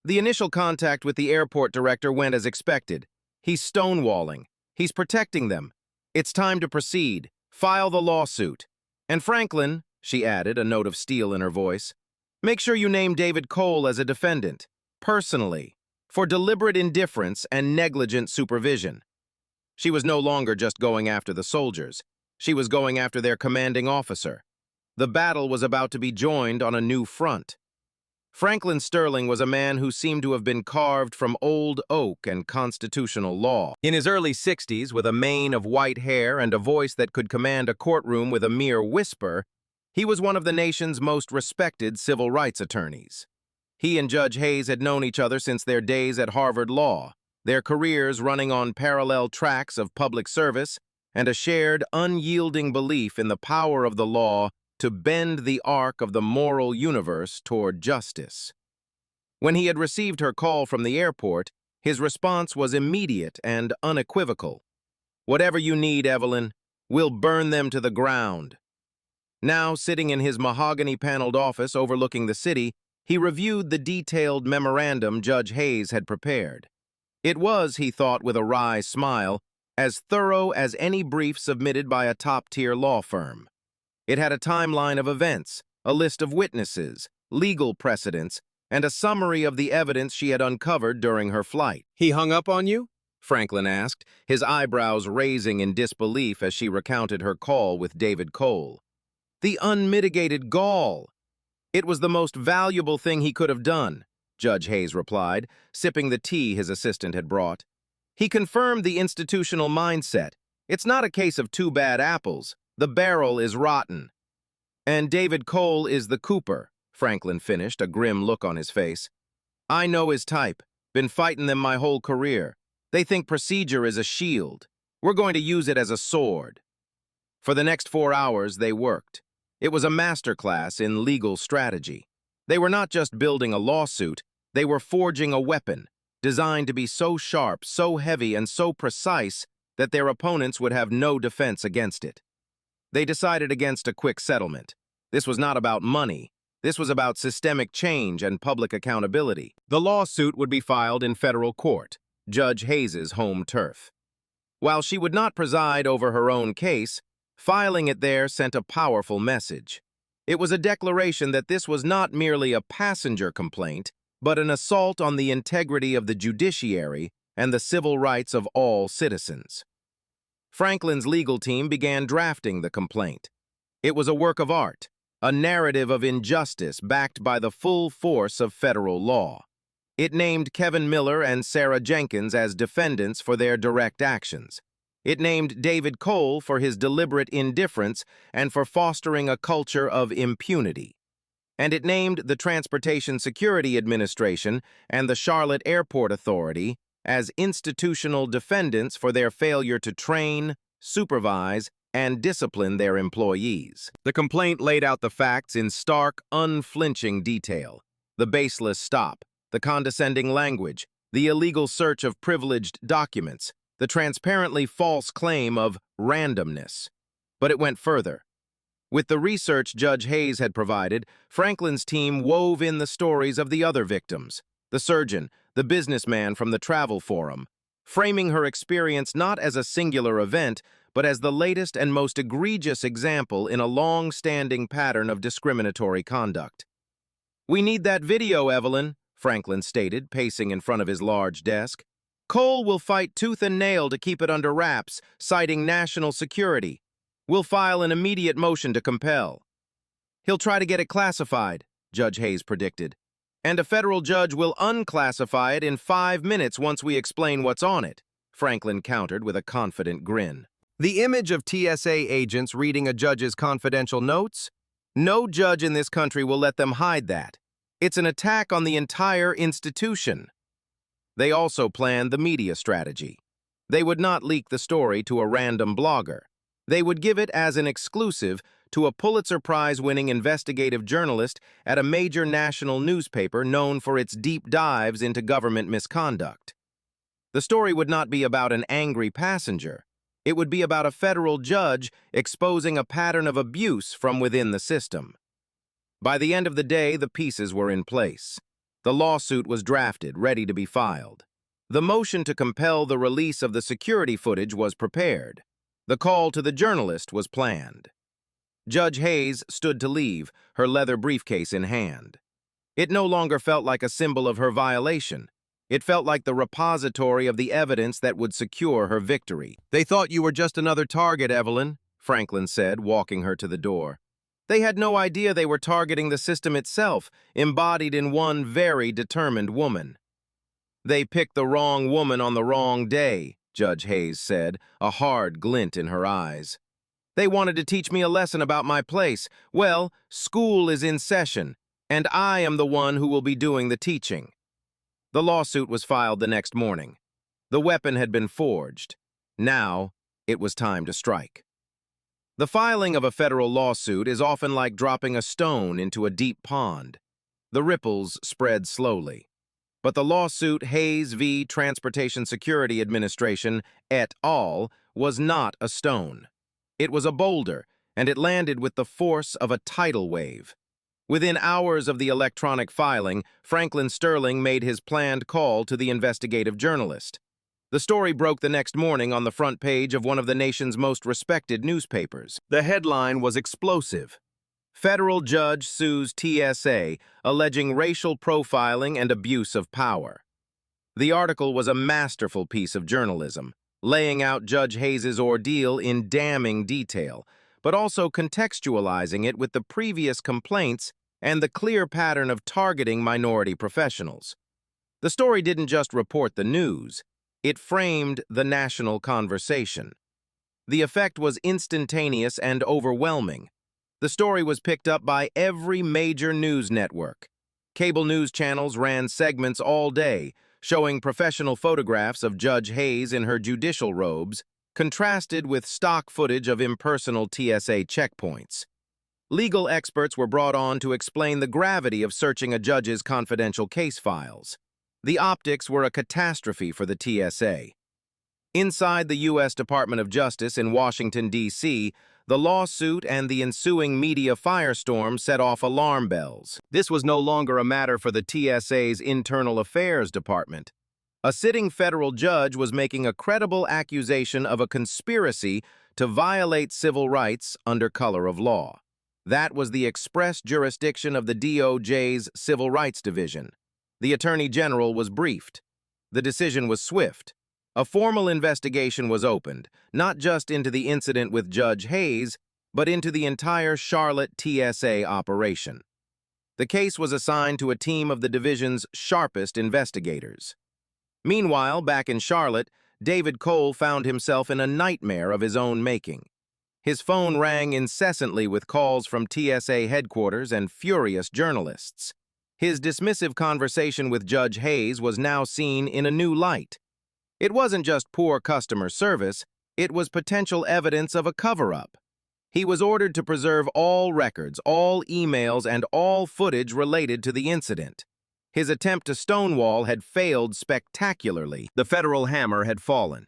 The initial contact with the airport director went as expected. He's stonewalling. He's protecting them. It's time to proceed. File the lawsuit. And Franklin," she added, a note of steel in her voice, "make sure you name David Cole as a defendant, personally, for deliberate indifference and negligent supervision." She was no longer just going after the soldiers. She was going after their commanding officer. The battle was about to be joined on a new front. Franklin Sterling was a man who seemed to have been carved from old oak and constitutional law. In his early 60s, with a mane of white hair and a voice that could command a courtroom with a mere whisper, he was one of the nation's most respected civil rights attorneys. He and Judge Hayes had known each other since their days at Harvard Law, their careers running on parallel tracks of public service and a shared, unyielding belief in the power of the law to bend the arc of the moral universe toward justice. When he had received her call from the airport, his response was immediate and unequivocal. "Whatever you need, Evelyn, we'll burn them to the ground." Now, sitting in his mahogany-paneled office overlooking the city, he reviewed the detailed memorandum Judge Hayes had prepared. It was, he thought with a wry smile, as thorough as any brief submitted by a top-tier law firm. It had a timeline of events, a list of witnesses, legal precedents, and a summary of the evidence she had uncovered during her flight. "He hung up on you?" Franklin asked, his eyebrows raising in disbelief as she recounted her call with David Cole. The unmitigated gall! "It was the most valuable thing he could have done," Judge Hayes replied, sipping the tea his assistant had brought. "He confirmed the institutional mindset. It's not a case of two bad apples. The barrel is rotten." "And David Cole is the Cooper," Franklin finished, a grim look on his face. "I know his type. Been fighting them my whole career. They think procedure is a shield. We're going to use it as a sword." For the next 4 hours, they worked. It was a masterclass in legal strategy. They were not just building a lawsuit, they were forging a weapon, designed to be so sharp, so heavy, and so precise that their opponents would have no defense against it. They decided against a quick settlement. This was not about money. This was about systemic change and public accountability. The lawsuit would be filed in federal court, Judge Hayes's home turf. While she would not preside over her own case, filing it there sent a powerful message. It was a declaration that this was not merely a passenger complaint, but an assault on the integrity of the judiciary and the civil rights of all citizens. Franklin's legal team began drafting the complaint. It was a work of art, a narrative of injustice backed by the full force of federal law. It named Kevin Miller and Sarah Jenkins as defendants for their direct actions. It named David Cole for his deliberate indifference and for fostering a culture of impunity. And it named the Transportation Security Administration and the Charlotte Airport Authority as institutional defendants for their failure to train, supervise, and discipline their employees. The complaint laid out the facts in stark, unflinching detail. The baseless stop, the condescending language, the illegal search of privileged documents, the transparently false claim of randomness. But it went further. With the research Judge Hayes had provided, Franklin's team wove in the stories of the other victims, the surgeon, the businessman from the travel forum, framing her experience not as a singular event, but as the latest and most egregious example in a long-standing pattern of discriminatory conduct. "We need that video, Evelyn," Franklin stated, pacing in front of his large desk. "Cole will fight tooth and nail to keep it under wraps, citing national security. We'll file an immediate motion to compel." "He'll try to get it classified," Judge Hayes predicted. "And a federal judge will unclassify it in 5 minutes once we explain what's on it," Franklin countered with a confident grin. The image of TSA agents reading a judge's confidential notes? No judge in this country will let them hide that. It's an attack on the entire institution. They also planned the media strategy. They would not leak the story to a random blogger. They would give it as an exclusive to a Pulitzer Prize-winning investigative journalist at a major national newspaper known for its deep dives into government misconduct. The story would not be about an angry passenger. It would be about a federal judge exposing a pattern of abuse from within the system. By the end of the day, the pieces were in place. The lawsuit was drafted, ready to be filed. The motion to compel the release of the security footage was prepared. The call to the journalist was planned. Judge Hayes stood to leave, her leather briefcase in hand. It no longer felt like a symbol of her violation. It felt like the repository of the evidence that would secure her victory. "They thought you were just another target, Evelyn," Franklin said, walking her to the door. "They had no idea they were targeting the system itself, embodied in one very determined woman." "They picked the wrong woman on the wrong day," Judge Hayes said, a hard glint in her eyes. "They wanted to teach me a lesson about my place. Well, school is in session, and I am the one who will be doing the teaching." The lawsuit was filed the next morning. The weapon had been forged. Now, it was time to strike. The filing of a federal lawsuit is often like dropping a stone into a deep pond. The ripples spread slowly. But the lawsuit Hayes v. Transportation Security Administration et al. Was not a stone. It was a boulder, and it landed with the force of a tidal wave. Within hours of the electronic filing, Franklin Sterling made his planned call to the investigative journalist. The story broke the next morning on the front page of one of the nation's most respected newspapers. The headline was explosive. "Federal Judge Sues TSA, Alleging Racial Profiling and Abuse of Power." The article was a masterful piece of journalism, laying out Judge Hayes' ordeal in damning detail, but also contextualizing it with the previous complaints and the clear pattern of targeting minority professionals. The story didn't just report the news, it framed the national conversation. The effect was instantaneous and overwhelming. The story was picked up by every major news network. Cable news channels ran segments all day, showing professional photographs of Judge Hayes in her judicial robes, contrasted with stock footage of impersonal TSA checkpoints. Legal experts were brought on to explain the gravity of searching a judge's confidential case files. The optics were a catastrophe for the TSA. Inside the U.S. Department of Justice in Washington, D.C., the lawsuit and the ensuing media firestorm set off alarm bells. This was no longer a matter for the TSA's Internal Affairs Department. A sitting federal judge was making a credible accusation of a conspiracy to violate civil rights under color of law. That was the express jurisdiction of the DOJ's Civil Rights Division. The Attorney General was briefed. The decision was swift. A formal investigation was opened, not just into the incident with Judge Hayes, but into the entire Charlotte TSA operation. The case was assigned to a team of the division's sharpest investigators. Meanwhile, back in Charlotte, David Cole found himself in a nightmare of his own making. His phone rang incessantly with calls from TSA headquarters and furious journalists. His dismissive conversation with Judge Hayes was now seen in a new light. It wasn't just poor customer service, it was potential evidence of a cover-up. He was ordered to preserve all records, all emails, and all footage related to the incident. His attempt to stonewall had failed spectacularly. The federal hammer had fallen.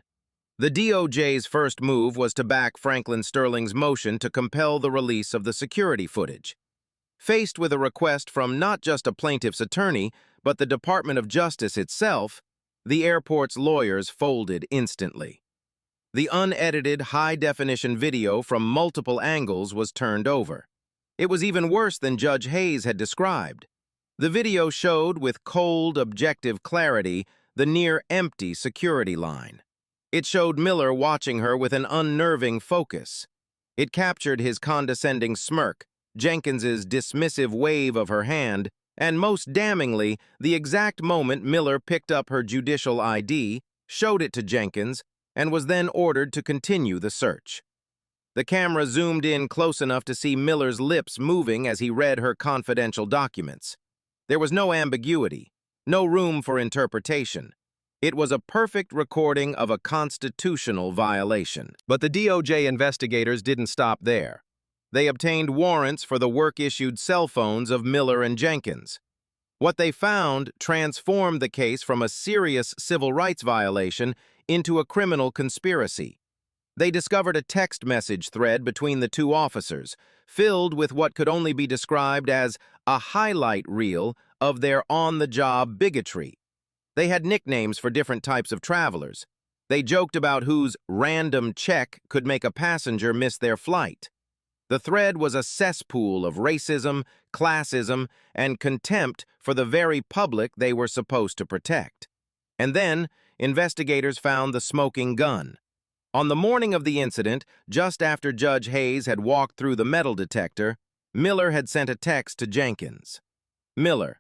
The DOJ's first move was to back Franklin Sterling's motion to compel the release of the security footage. Faced with a request from not just a plaintiff's attorney, but the Department of Justice itself, the airport's lawyers folded instantly. The unedited, high-definition video from multiple angles was turned over. It was even worse than Judge Hayes had described. The video showed with cold, objective clarity the near-empty security line. It showed Miller watching her with an unnerving focus. It captured his condescending smirk, Jenkins's dismissive wave of her hand, and most damningly, the exact moment Miller picked up her judicial ID, showed it to Jenkins, and was then ordered to continue the search. The camera zoomed in close enough to see Miller's lips moving as he read her confidential documents. There was no ambiguity, no room for interpretation. It was a perfect recording of a constitutional violation. But the DOJ investigators didn't stop there. They obtained warrants for the work-issued cell phones of Miller and Jenkins. What they found transformed the case from a serious civil rights violation into a criminal conspiracy. They discovered a text message thread between the two officers, filled with what could only be described as a highlight reel of their on-the-job bigotry. They had nicknames for different types of travelers. They joked about whose random check could make a passenger miss their flight. The thread was a cesspool of racism, classism, and contempt for the very public they were supposed to protect. And then, investigators found the smoking gun. On the morning of the incident, just after Judge Hayes had walked through the metal detector, Miller had sent a text to Jenkins. Miller,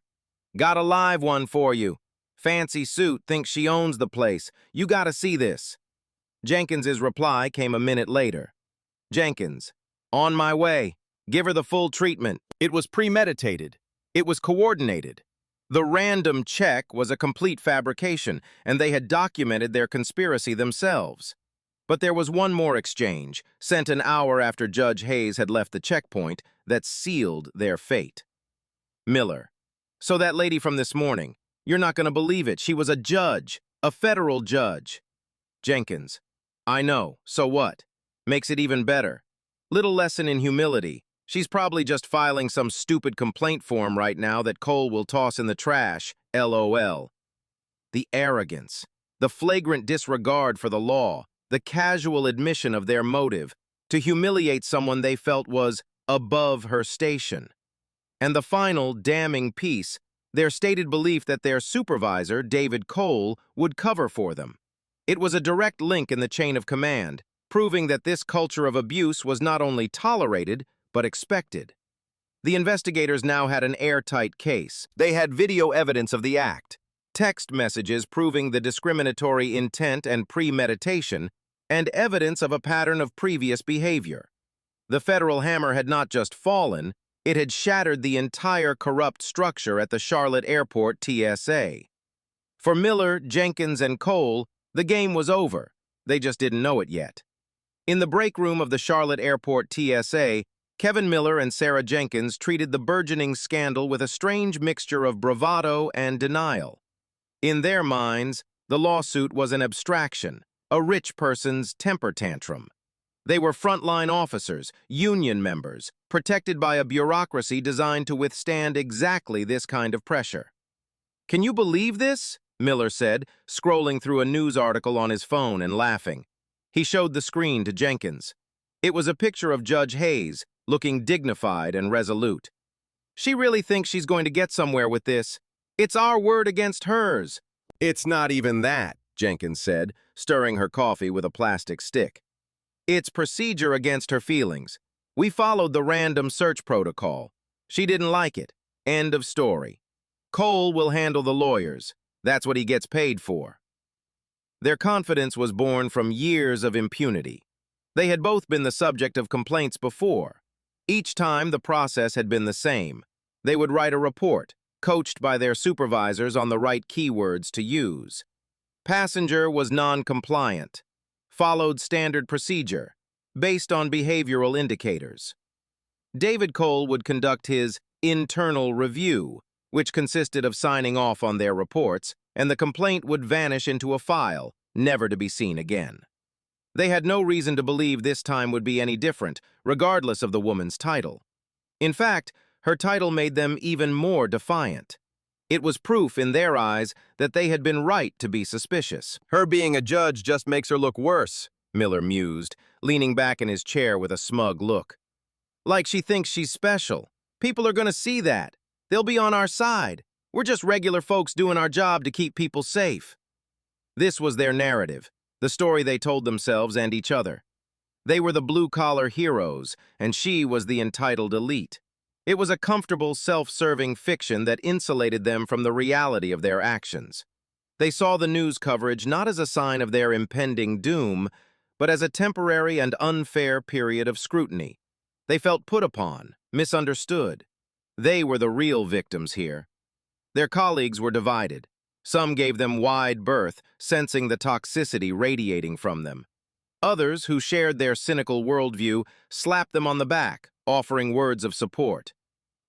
got a live one for you. Fancy suit thinks she owns the place. You gotta see this. Jenkins's reply came a minute later. Jenkins, on my way. Give her the full treatment. It was premeditated. It was coordinated. The random check was a complete fabrication, and they had documented their conspiracy themselves. But there was one more exchange, sent an hour after Judge Hayes had left the checkpoint, that sealed their fate. Miller, so that lady from this morning, you're not going to believe it. She was a judge, a federal judge. Jenkins, I know, so what? Makes it even better. Little lesson in humility. She's probably just filing some stupid complaint form right now that Cole will toss in the trash, LOL. The arrogance, the flagrant disregard for the law, the casual admission of their motive to humiliate someone they felt was above her station. And the final damning piece, their stated belief that their supervisor, David Cole, would cover for them. It was a direct link in the chain of command, proving that this culture of abuse was not only tolerated, but expected. The investigators now had an airtight case. They had video evidence of the act, text messages proving the discriminatory intent and premeditation, and evidence of a pattern of previous behavior. The federal hammer had not just fallen, it had shattered the entire corrupt structure at the Charlotte Airport TSA. For Miller, Jenkins, and Cole, the game was over. They just didn't know it yet. In the break room of the Charlotte Airport TSA, Kevin Miller and Sarah Jenkins treated the burgeoning scandal with a strange mixture of bravado and denial. In their minds, the lawsuit was an abstraction, a rich person's temper tantrum. They were frontline officers, union members, protected by a bureaucracy designed to withstand exactly this kind of pressure. "Can you believe this?" Miller said, scrolling through a news article on his phone and laughing. He showed the screen to Jenkins. It was a picture of Judge Hayes, looking dignified and resolute. "She really thinks she's going to get somewhere with this. It's our word against hers." "It's not even that," Jenkins said, stirring her coffee with a plastic stick. "It's procedure against her feelings. We followed the random search protocol. She didn't like it. End of story. Cole will handle the lawyers. That's what he gets paid for." Their confidence was born from years of impunity. They had both been the subject of complaints before. Each time the process had been the same. They would write a report, coached by their supervisors on the right keywords to use. Passenger was non-compliant, followed standard procedure, based on behavioral indicators. David Cole would conduct his internal review, which consisted of signing off on their reports, and the complaint would vanish into a file, never to be seen again. They had no reason to believe this time would be any different, regardless of the woman's title. In fact, her title made them even more defiant. It was proof in their eyes that they had been right to be suspicious. "Her being a judge just makes her look worse," Miller mused, leaning back in his chair with a smug look. "Like she thinks she's special. People are going to see that. They'll be on our side. We're just regular folks doing our job to keep people safe." This was their narrative, the story they told themselves and each other. They were the blue-collar heroes, and she was the entitled elite. It was a comfortable, self-serving fiction that insulated them from the reality of their actions. They saw the news coverage not as a sign of their impending doom, but as a temporary and unfair period of scrutiny. They felt put upon, misunderstood. They were the real victims here. Their colleagues were divided. Some gave them wide berth, sensing the toxicity radiating from them. Others, who shared their cynical worldview, slapped them on the back, offering words of support.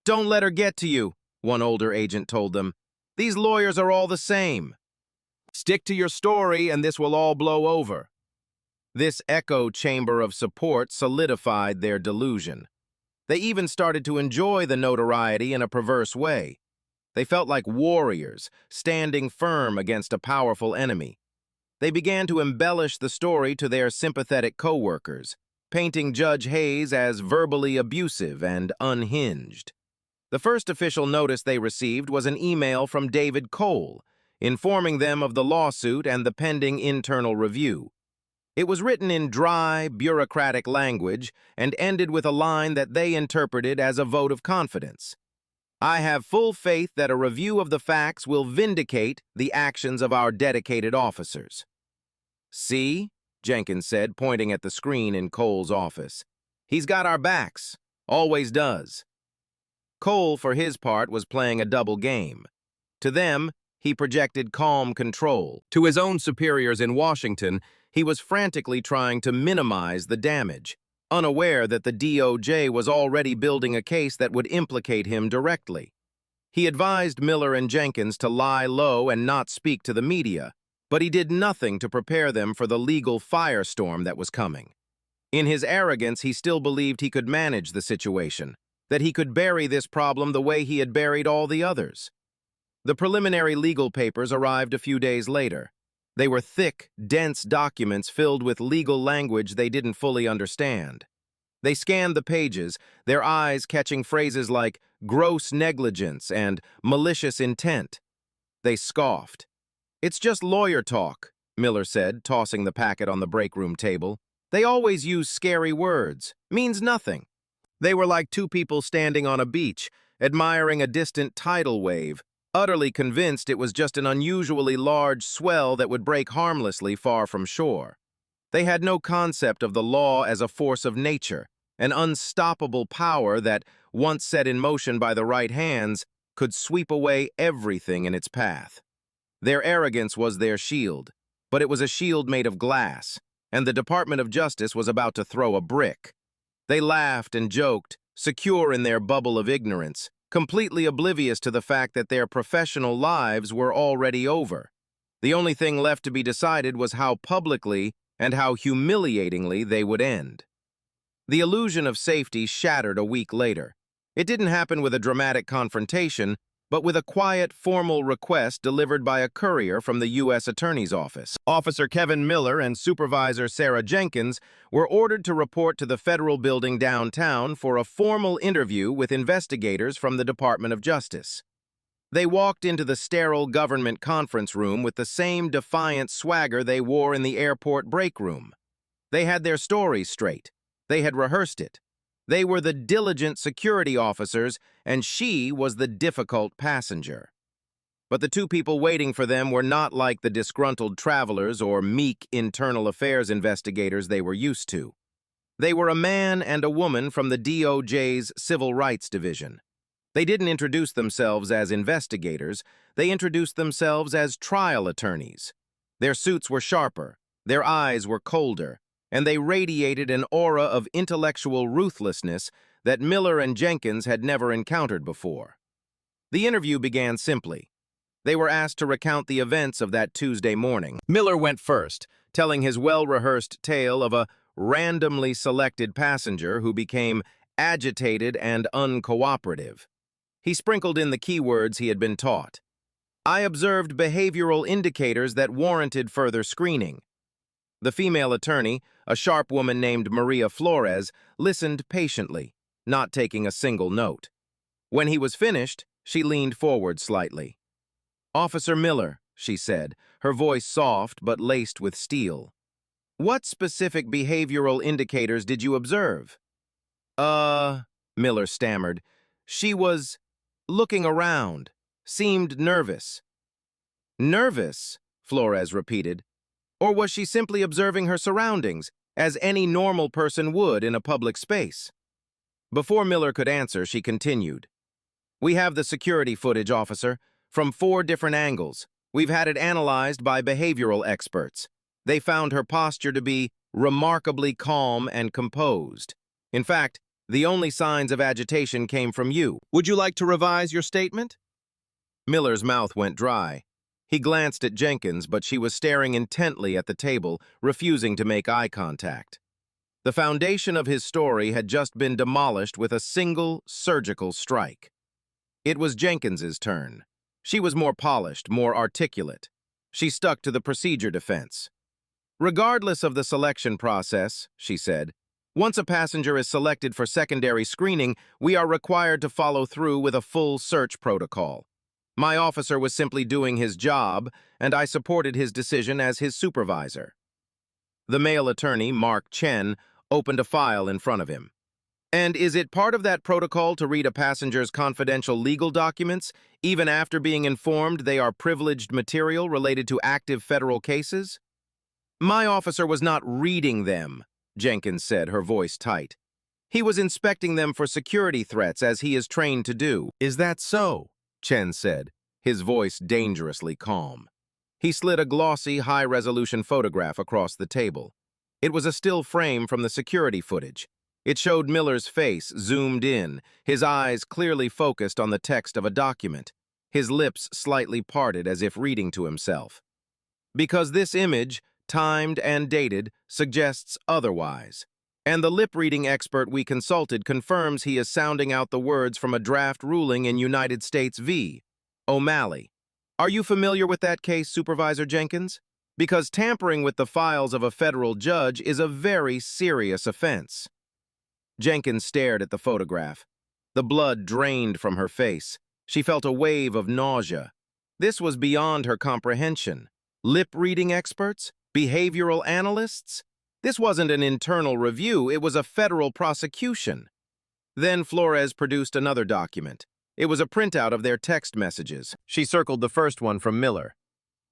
"Don't let her get to you," one older agent told them. "These lawyers are all the same. "Stick to your story and this will all blow over." This echo chamber of support solidified their delusion. They even started to enjoy the notoriety in a perverse way. They felt like warriors, standing firm against a powerful enemy. They began to embellish the story to their sympathetic co-workers, painting Judge Hayes as verbally abusive and unhinged. The first official notice they received was an email from David Cole, informing them of the lawsuit and the pending internal review. It was written in dry, bureaucratic language and ended with a line that they interpreted as a vote of confidence. "I have full faith that a review of the facts will vindicate the actions of our dedicated officers." "See?" Jenkins said, pointing at the screen in Cole's office. "He's got our backs. Always does." Cole, for his part, was playing a double game. To them, he projected calm control. To his own superiors in Washington, he was frantically trying to minimize the damage, unaware that the DOJ was already building a case that would implicate him directly. He advised Miller and Jenkins to lie low and not speak to the media, but he did nothing to prepare them for the legal firestorm that was coming. In his arrogance, he still believed he could manage the situation, that he could bury this problem the way he had buried all the others. The preliminary legal papers arrived a few days later. They were thick, dense documents filled with legal language they didn't fully understand. They scanned the pages, their eyes catching phrases like gross negligence and malicious intent. They scoffed. "It's just lawyer talk," Miller said, tossing the packet on the break room table. "They always use scary words. Means nothing." They were like two people standing on a beach, admiring a distant tidal wave, utterly convinced it was just an unusually large swell that would break harmlessly far from shore. They had no concept of the law as a force of nature, an unstoppable power that, once set in motion by the right hands, could sweep away everything in its path. Their arrogance was their shield, but it was a shield made of glass, and the Department of Justice was about to throw a brick. They laughed and joked, secure in their bubble of ignorance, completely oblivious to the fact that their professional lives were already over. The only thing left to be decided was how publicly and how humiliatingly they would end. The illusion of safety shattered a week later. It didn't happen with a dramatic confrontation, but with a quiet, formal request delivered by a courier from the U.S. Attorney's Office. Officer Kevin Miller and Supervisor Sarah Jenkins were ordered to report to the federal building downtown for a formal interview with investigators from the Department of Justice. They walked into the sterile government conference room with the same defiant swagger they wore in the airport break room. They had their stories straight. They had rehearsed it. They were the diligent security officers, and she was the difficult passenger. But the two people waiting for them were not like the disgruntled travelers or meek internal affairs investigators they were used to. They were a man and a woman from the DOJ's Civil Rights Division. They didn't introduce themselves as investigators, they introduced themselves as trial attorneys. Their suits were sharper, their eyes were colder, and they radiated an aura of intellectual ruthlessness that Miller and Jenkins had never encountered before. The interview began simply. They were asked to recount the events of that Tuesday morning. Miller went first, telling his well-rehearsed tale of a randomly selected passenger who became agitated and uncooperative. He sprinkled in the keywords he had been taught. I observed behavioral indicators that warranted further screening. The female attorney, a sharp woman named Maria Flores, listened patiently, not taking a single note. When he was finished, she leaned forward slightly. Officer Miller, she said, her voice soft but laced with steel. What specific behavioral indicators did you observe? Miller stammered. She was looking around, seemed nervous. Nervous? Flores repeated. Or was she simply observing her surroundings, as any normal person would in a public space? Before Miller could answer, she continued. We have the security footage, officer, from 4 different angles. We've had it analyzed by behavioral experts. They found her posture to be remarkably calm and composed. In fact, the only signs of agitation came from you. Would you like to revise your statement? Miller's mouth went dry. He glanced at Jenkins, but she was staring intently at the table, refusing to make eye contact. The foundation of his story had just been demolished with a single surgical strike. It was Jenkins's turn. She was more polished, more articulate. She stuck to the procedure defense. Regardless of the selection process, she said, once a passenger is selected for secondary screening, we are required to follow through with a full search protocol. My officer was simply doing his job, and I supported his decision as his supervisor. The male attorney, Mark Chen, opened a file in front of him. And is it part of that protocol to read a passenger's confidential legal documents, even after being informed they are privileged material related to active federal cases? My officer was not reading them, Jenkins said, her voice tight. He was inspecting them for security threats, as he is trained to do. Is that so? Chen said, his voice dangerously calm. He slid a glossy, high-resolution photograph across the table. It was a still frame from the security footage. It showed Miller's face, zoomed in, his eyes clearly focused on the text of a document, his lips slightly parted as if reading to himself. Because this image, timed and dated, suggests otherwise. And the lip-reading expert we consulted confirms he is sounding out the words from a draft ruling in United States v. O'Malley. Are you familiar with that case, Supervisor Jenkins? Because tampering with the files of a federal judge is a very serious offense. Jenkins stared at the photograph. The blood drained from her face. She felt a wave of nausea. This was beyond her comprehension. Lip-reading experts? Behavioral analysts? This wasn't an internal review, it was a federal prosecution. Then Flores produced another document. It was a printout of their text messages. She circled the first one from Miller.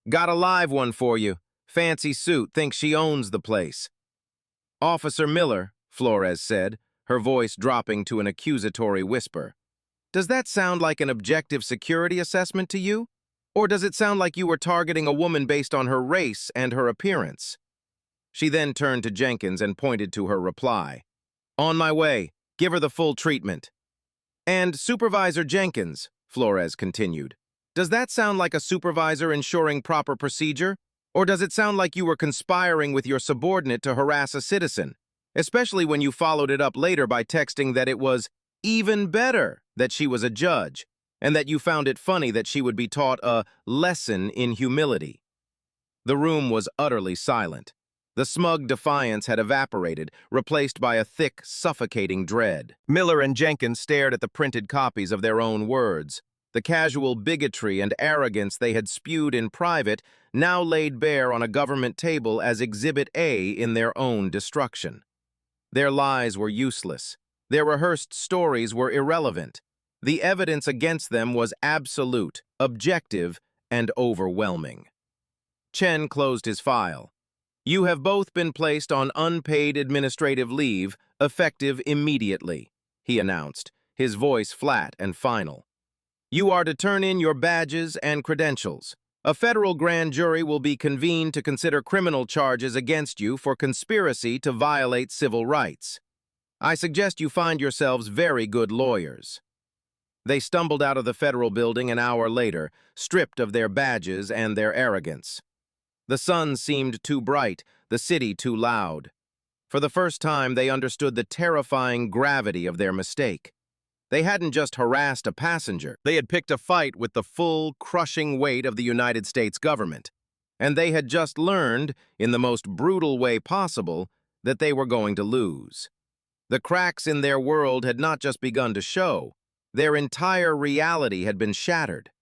Got a live one for you. Fancy suit, thinks she owns the place. Officer Miller, Flores said, her voice dropping to an accusatory whisper. Does that sound like an objective security assessment to you? Or does it sound like you were targeting a woman based on her race and her appearance? She then turned to Jenkins and pointed to her reply. On my way. Give her the full treatment. And Supervisor Jenkins, Flores continued, does that sound like a supervisor ensuring proper procedure? Or does it sound like you were conspiring with your subordinate to harass a citizen? Especially when you followed it up later by texting that it was even better that she was a judge, and that you found it funny that she would be taught a lesson in humility. The room was utterly silent. The smug defiance had evaporated, replaced by a thick, suffocating dread. Miller and Jenkins stared at the printed copies of their own words. The casual bigotry and arrogance they had spewed in private now laid bare on a government table as Exhibit A in their own destruction. Their lies were useless. Their rehearsed stories were irrelevant. The evidence against them was absolute, objective, and overwhelming. Chen closed his file. "You have both been placed on unpaid administrative leave, effective immediately," he announced, his voice flat and final. "You are to turn in your badges and credentials. A federal grand jury will be convened to consider criminal charges against you for conspiracy to violate civil rights. I suggest you find yourselves very good lawyers." They stumbled out of the federal building an hour later, stripped of their badges and their arrogance. The sun seemed too bright, the city too loud. For the first time, they understood the terrifying gravity of their mistake. They hadn't just harassed a passenger. They had picked a fight with the full, crushing weight of the United States government. And they had just learned, in the most brutal way possible, that they were going to lose. The cracks in their world had not just begun to show. Their entire reality had been shattered.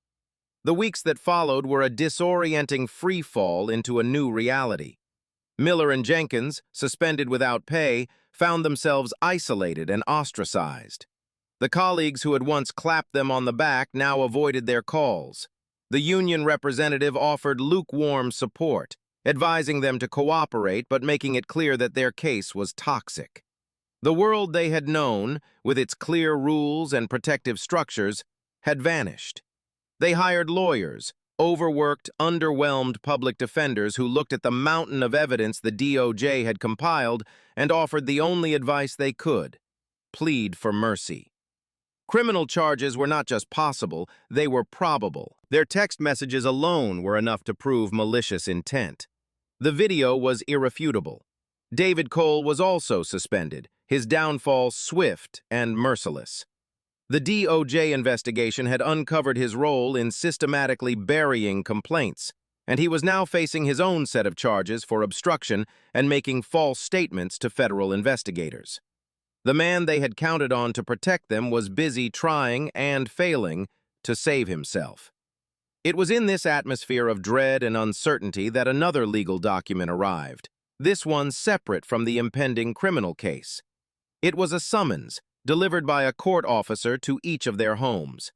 The weeks that followed were a disorienting free fall into a new reality. Miller and Jenkins, suspended without pay, found themselves isolated and ostracized. The colleagues who had once clapped them on the back now avoided their calls. The union representative offered lukewarm support, advising them to cooperate but making it clear that their case was toxic. The world they had known, with its clear rules and protective structures, had vanished. They hired lawyers, overworked, underwhelmed public defenders who looked at the mountain of evidence the DOJ had compiled and offered the only advice they could: plead for mercy. Criminal charges were not just possible, they were probable. Their text messages alone were enough to prove malicious intent. The video was irrefutable. David Cole was also suspended, his downfall swift and merciless. The DOJ investigation had uncovered his role in systematically burying complaints, and he was now facing his own set of charges for obstruction and making false statements to federal investigators. The man they had counted on to protect them was busy trying and failing to save himself. It was in this atmosphere of dread and uncertainty that another legal document arrived, this one separate from the impending criminal case. It was a summons, delivered by a court officer to each of their homes.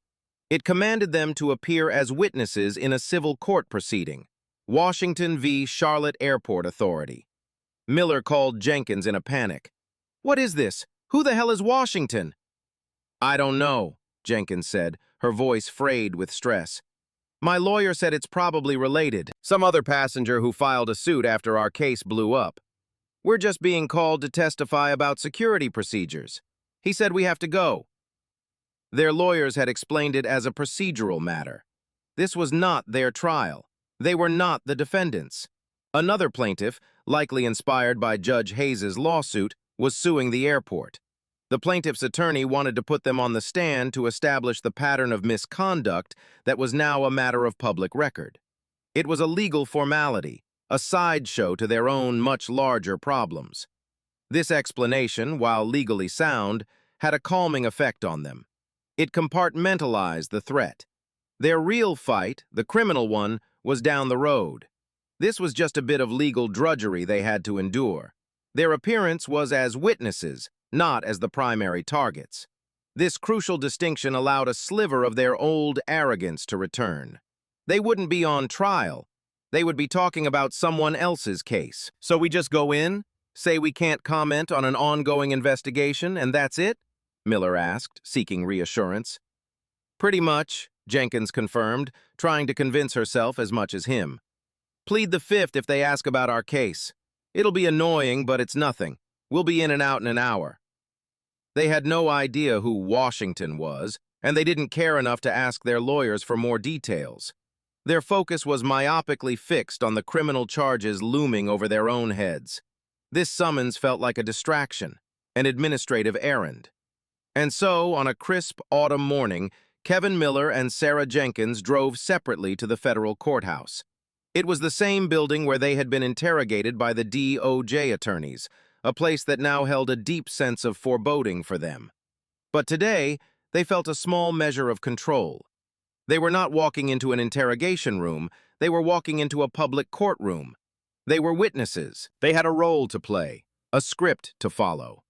It commanded them to appear as witnesses in a civil court proceeding, Washington v. Charlotte Airport Authority. Miller called Jenkins in a panic. "What is this? Who the hell is Washington?" "I don't know," Jenkins said, her voice frayed with stress. "My lawyer said it's probably related. Some other passenger who filed a suit after our case blew up. We're just being called to testify about security procedures. He said we have to go." Their lawyers had explained it as a procedural matter. This was not their trial. They were not the defendants. Another plaintiff, likely inspired by Judge Hayes's lawsuit, was suing the airport. The plaintiff's attorney wanted to put them on the stand to establish the pattern of misconduct that was now a matter of public record. It was a legal formality, a sideshow to their own much larger problems. This explanation, while legally sound, had a calming effect on them. It compartmentalized the threat. Their real fight, the criminal one, was down the road. This was just a bit of legal drudgery they had to endure. Their appearance was as witnesses, not as the primary targets. This crucial distinction allowed a sliver of their old arrogance to return. They wouldn't be on trial. They would be talking about someone else's case. "So we just go in, say we can't comment on an ongoing investigation, and that's it?" Miller asked, seeking reassurance. "Pretty much," Jenkins confirmed, trying to convince herself as much as him. "Plead the fifth if they ask about our case. It'll be annoying, but it's nothing. We'll be in and out in an hour." They had no idea who Washington was, and they didn't care enough to ask their lawyers for more details. Their focus was myopically fixed on the criminal charges looming over their own heads. This summons felt like a distraction, an administrative errand. And so, on a crisp autumn morning, Kevin Miller and Sarah Jenkins drove separately to the federal courthouse. It was the same building where they had been interrogated by the DOJ attorneys, a place that now held a deep sense of foreboding for them. But today, they felt a small measure of control. They were not walking into an interrogation room, they were walking into a public courtroom. They were witnesses. They had a role to play, a script to follow.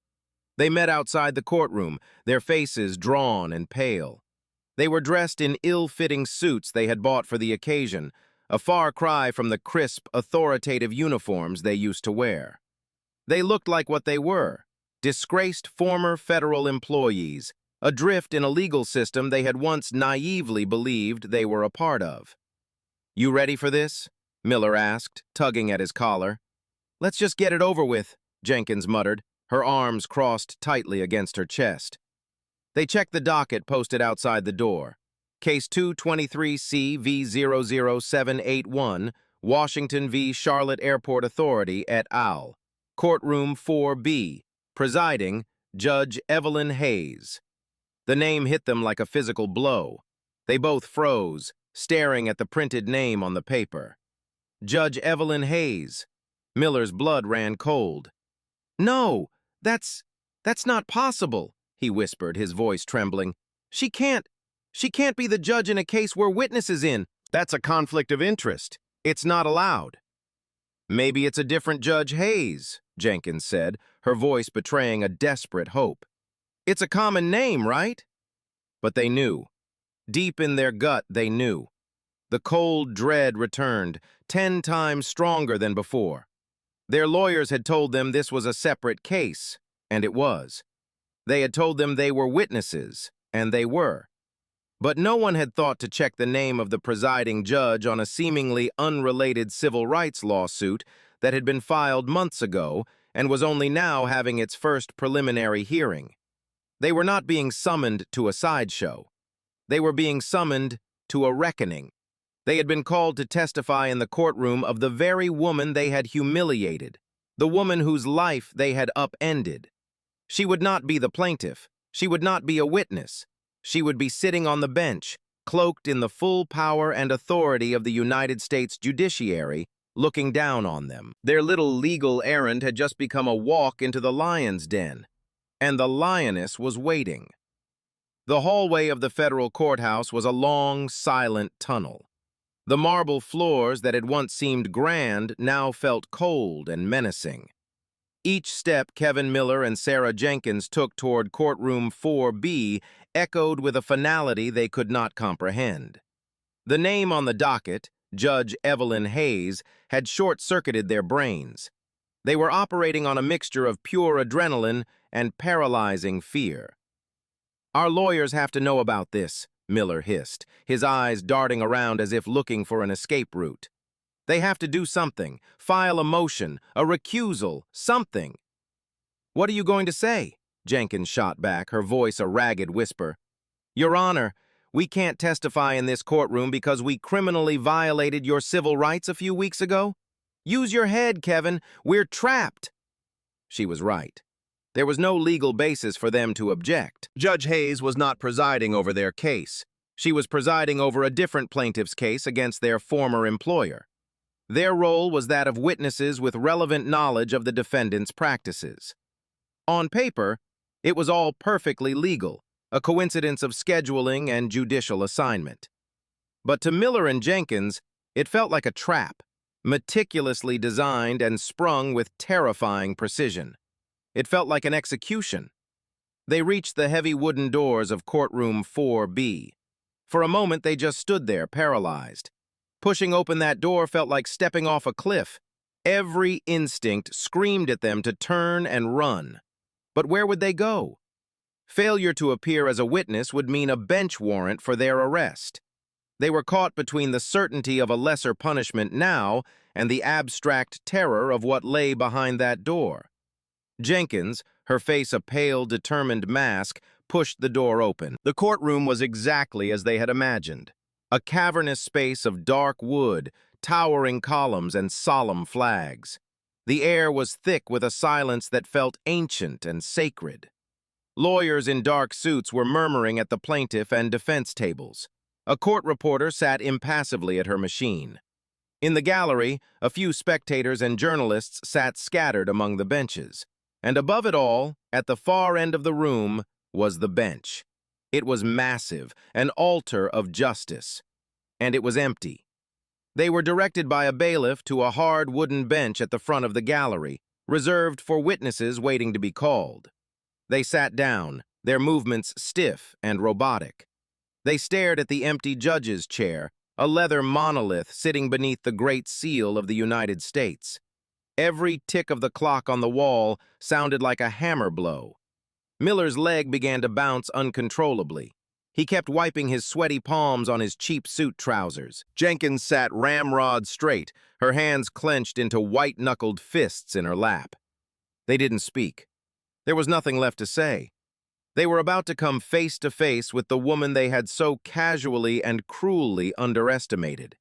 They met outside the courtroom, their faces drawn and pale. They were dressed in ill-fitting suits they had bought for the occasion, a far cry from the crisp, authoritative uniforms they used to wear. They looked like what they were, disgraced former federal employees, adrift in a legal system they had once naively believed they were a part of. "You ready for this?" Miller asked, tugging at his collar. "Let's just get it over with," Jenkins muttered, her arms crossed tightly against her chest. They checked the docket posted outside the door. Case 223C V00781, Washington v. Charlotte Airport Authority et al. Courtroom 4B. Presiding, Judge Evelyn Hayes. The name hit them like a physical blow. They both froze, staring at the printed name on the paper. Judge Evelyn Hayes. Miller's blood ran cold. "No, that's not possible," he whispered, his voice trembling. She can't be the judge in a case we're witnesses in. That's a conflict of interest. It's not allowed." "Maybe it's a different Judge Hayes," Jenkins said, her voice betraying a desperate hope. "It's a common name, right?" But they knew. Deep in their gut, they knew. The cold dread returned, 10 times stronger than before. Their lawyers had told them this was a separate case, and it was. They had told them they were witnesses, and they were. But no one had thought to check the name of the presiding judge on a seemingly unrelated civil rights lawsuit that had been filed months ago and was only now having its first preliminary hearing. They were not being summoned to a sideshow. They were being summoned to a reckoning. They had been called to testify in the courtroom of the very woman they had humiliated, the woman whose life they had upended. She would not be the plaintiff. She would not be a witness. She would be sitting on the bench, cloaked in the full power and authority of the United States judiciary, looking down on them. Their little legal errand had just become a walk into the lion's den, and the lioness was waiting. The hallway of the federal courthouse was a long, silent tunnel. The marble floors that had once seemed grand now felt cold and menacing. Each step Kevin Miller and Sarah Jenkins took toward courtroom 4B echoed with a finality they could not comprehend. The name on the docket, Judge Evelyn Hayes, had short-circuited their brains. They were operating on a mixture of pure adrenaline and paralyzing fear. "Our lawyers have to know about this," Miller hissed, his eyes darting around as if looking for an escape route. "They have to do something, file a motion, a recusal, something." "What are you going to say?" Jenkins shot back, her voice a ragged whisper. "Your Honor, we can't testify in this courtroom because we criminally violated your civil rights a few weeks ago. Use your head, Kevin. We're trapped." She was right. There was no legal basis for them to object. Judge Hayes was not presiding over their case. She was presiding over a different plaintiff's case against their former employer. Their role was that of witnesses with relevant knowledge of the defendant's practices. On paper, it was all perfectly legal, a coincidence of scheduling and judicial assignment. But to Miller and Jenkins, it felt like a trap, meticulously designed and sprung with terrifying precision. It felt like an execution. They reached the heavy wooden doors of courtroom 4B. For a moment, they just stood there, paralyzed. Pushing open that door felt like stepping off a cliff. Every instinct screamed at them to turn and run. But where would they go? Failure to appear as a witness would mean a bench warrant for their arrest. They were caught between the certainty of a lesser punishment now and the abstract terror of what lay behind that door. Jenkins, her face a pale, determined mask, pushed the door open. The courtroom was exactly as they had imagined. A cavernous space of dark wood, towering columns, and solemn flags. The air was thick with a silence that felt ancient and sacred. Lawyers in dark suits were murmuring at the plaintiff and defense tables. A court reporter sat impassively at her machine. In the gallery, a few spectators and journalists sat scattered among the benches. And above it all, at the far end of the room, was the bench. It was massive, an altar of justice. And it was empty. They were directed by a bailiff to a hard wooden bench at the front of the gallery, reserved for witnesses waiting to be called. They sat down, their movements stiff and robotic. They stared at the empty judge's chair, a leather monolith sitting beneath the Great Seal of the United States. Every tick of the clock on the wall sounded like a hammer blow. Miller's leg began to bounce uncontrollably. He kept wiping his sweaty palms on his cheap suit trousers. Jenkins sat ramrod straight, her hands clenched into white-knuckled fists in her lap. They didn't speak. There was nothing left to say. They were about to come face to face with the woman they had so casually and cruelly underestimated.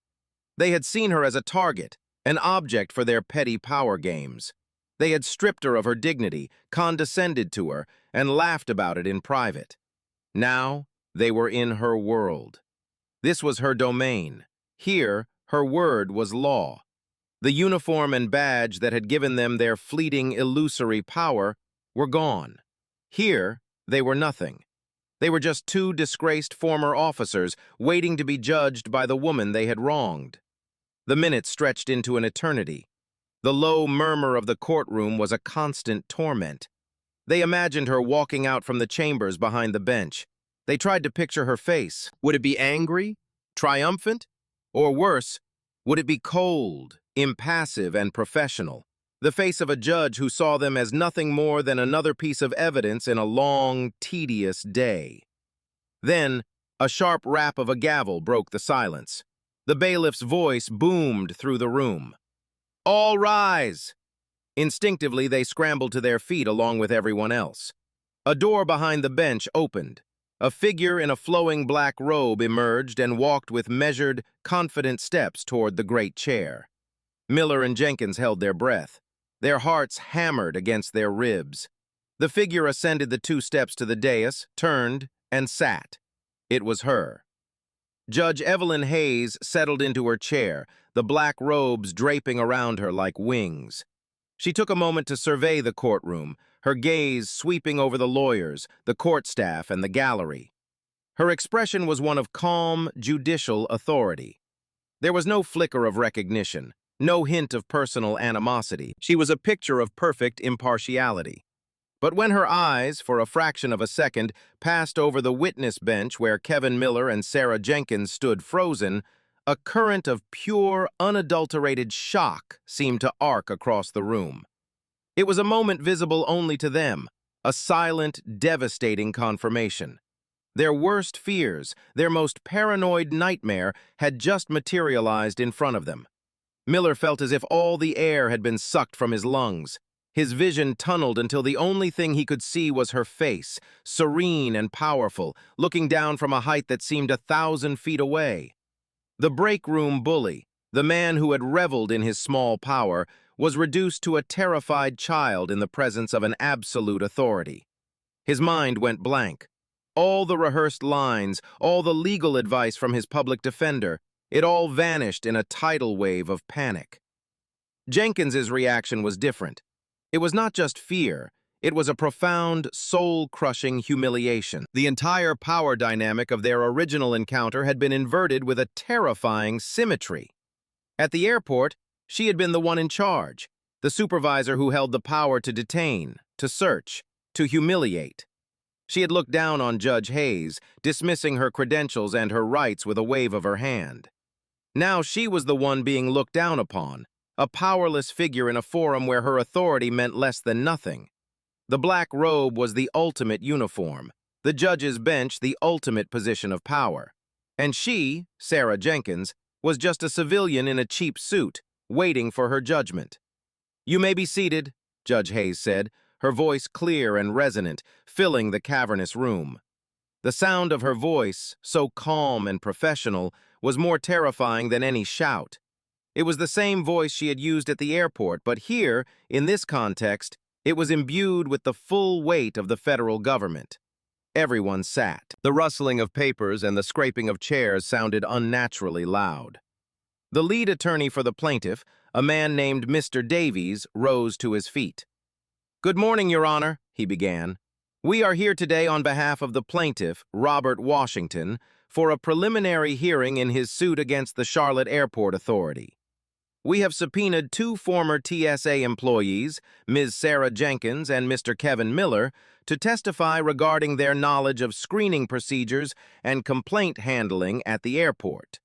They had seen her as a target, an object for their petty power games. They had stripped her of her dignity, condescended to her, and laughed about it in private. Now, they were in her world. This was her domain. Here, her word was law. The uniform and badge that had given them their fleeting, illusory power were gone. Here, they were nothing. They were just two disgraced former officers waiting to be judged by the woman they had wronged. The minutes stretched into an eternity. The low murmur of the courtroom was a constant torment. They imagined her walking out from the chambers behind the bench. They tried to picture her face. Would it be angry? Triumphant? Or worse, would it be cold, impassive, and professional? The face of a judge who saw them as nothing more than another piece of evidence in a long, tedious day. Then, a sharp rap of a gavel broke the silence. The bailiff's voice boomed through the room. "All rise!" Instinctively, they scrambled to their feet along with everyone else. A door behind the bench opened. A figure in a flowing black robe emerged and walked with measured, confident steps toward the great chair. Miller and Jenkins held their breath. Their hearts hammered against their ribs. The figure ascended the 2 steps to the dais, turned, and sat. It was her. Judge Evelyn Hayes settled into her chair, the black robes draping around her like wings. She took a moment to survey the courtroom, her gaze sweeping over the lawyers, the court staff, and the gallery. Her expression was one of calm, judicial authority. There was no flicker of recognition, no hint of personal animosity. She was a picture of perfect impartiality. But when her eyes, for a fraction of a second, passed over the witness bench where Kevin Miller and Sarah Jenkins stood frozen, a current of pure, unadulterated shock seemed to arc across the room. It was a moment visible only to them, a silent, devastating confirmation. Their worst fears, their most paranoid nightmare, had just materialized in front of them. Miller felt as if all the air had been sucked from his lungs. His vision tunneled until the only thing he could see was her face, serene and powerful, looking down from a height that seemed 1,000 feet away. The break room bully, the man who had reveled in his small power, was reduced to a terrified child in the presence of an absolute authority. His mind went blank. All the rehearsed lines, all the legal advice from his public defender, it all vanished in a tidal wave of panic. Jenkins's reaction was different. It was not just fear, it was a profound, soul-crushing humiliation. The entire power dynamic of their original encounter had been inverted with a terrifying symmetry. At the airport, she had been the one in charge, the supervisor who held the power to detain, to search, to humiliate. She had looked down on Judge Hayes, dismissing her credentials and her rights with a wave of her hand. Now she was the one being looked down upon, a powerless figure in a forum where her authority meant less than nothing. The black robe was the ultimate uniform, the judge's bench the ultimate position of power. And she, Sarah Jenkins, was just a civilian in a cheap suit, waiting for her judgment. "You may be seated," Judge Hayes said, her voice clear and resonant, filling the cavernous room. The sound of her voice, so calm and professional, was more terrifying than any shout. It was the same voice she had used at the airport, but here, in this context, it was imbued with the full weight of the federal government. Everyone sat. The rustling of papers and the scraping of chairs sounded unnaturally loud. The lead attorney for the plaintiff, a man named Mr. Davies, rose to his feet. "Good morning, Your Honor," he began. We are here today on behalf of the plaintiff, Robert Washington, for a preliminary hearing in his suit against the Charlotte Airport Authority. We have subpoenaed two former TSA employees, Ms. Sarah Jenkins and Mr. Kevin Miller, to testify regarding their knowledge of screening procedures and complaint handling at the airport.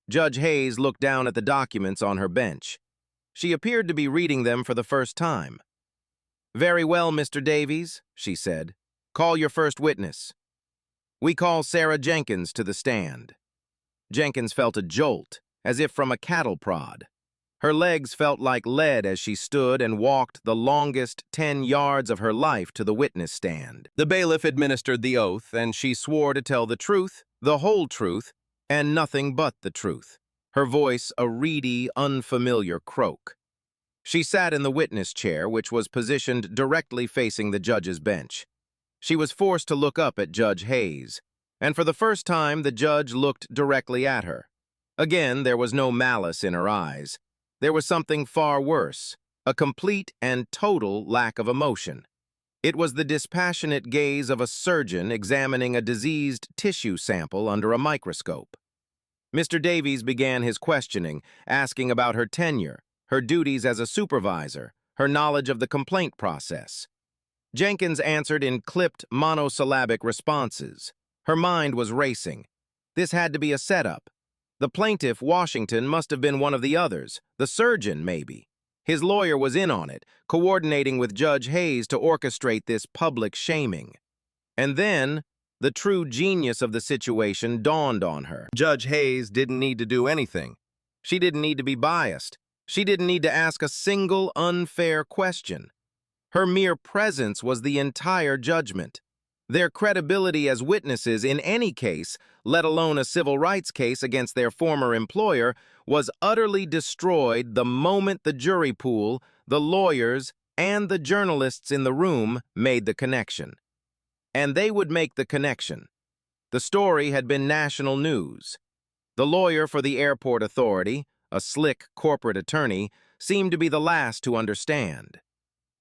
Judge Hayes looked down at the documents on her bench. She appeared to be reading them for the first time. "Very well, Mr. Davies," she said. "Call your first witness." "We call Sarah Jenkins to the stand." Jenkins felt a jolt, as if from a cattle prod. Her legs felt like lead as she stood and walked the longest 10 yards of her life to the witness stand. The bailiff administered the oath, and she swore to tell the truth, the whole truth, and nothing but the truth, her voice a reedy, unfamiliar croak. She sat in the witness chair, which was positioned directly facing the judge's bench. She was forced to look up at Judge Hayes, and for the first time the judge looked directly at her. Again, there was no malice in her eyes. There was something far worse, a complete and total lack of emotion. It was the dispassionate gaze of a surgeon examining a diseased tissue sample under a microscope. Mr. Davies began his questioning, asking about her tenure, her duties as a supervisor, her knowledge of the complaint process. Jenkins answered in clipped, monosyllabic responses. Her mind was racing. This had to be a setup. The plaintiff, Washington, must have been one of the others, the surgeon, maybe. His lawyer was in on it, coordinating with Judge Hayes to orchestrate this public shaming. And then, the true genius of the situation dawned on her. Judge Hayes didn't need to do anything. She didn't need to be biased. She didn't need to ask a single unfair question. Her mere presence was the entire judgment. Their credibility as witnesses in any case, let alone a civil rights case against their former employer, was utterly destroyed the moment the jury pool, the lawyers, and the journalists in the room made the connection. And they would make the connection. The story had been national news. The lawyer for the airport authority, a slick corporate attorney, seemed to be the last to understand.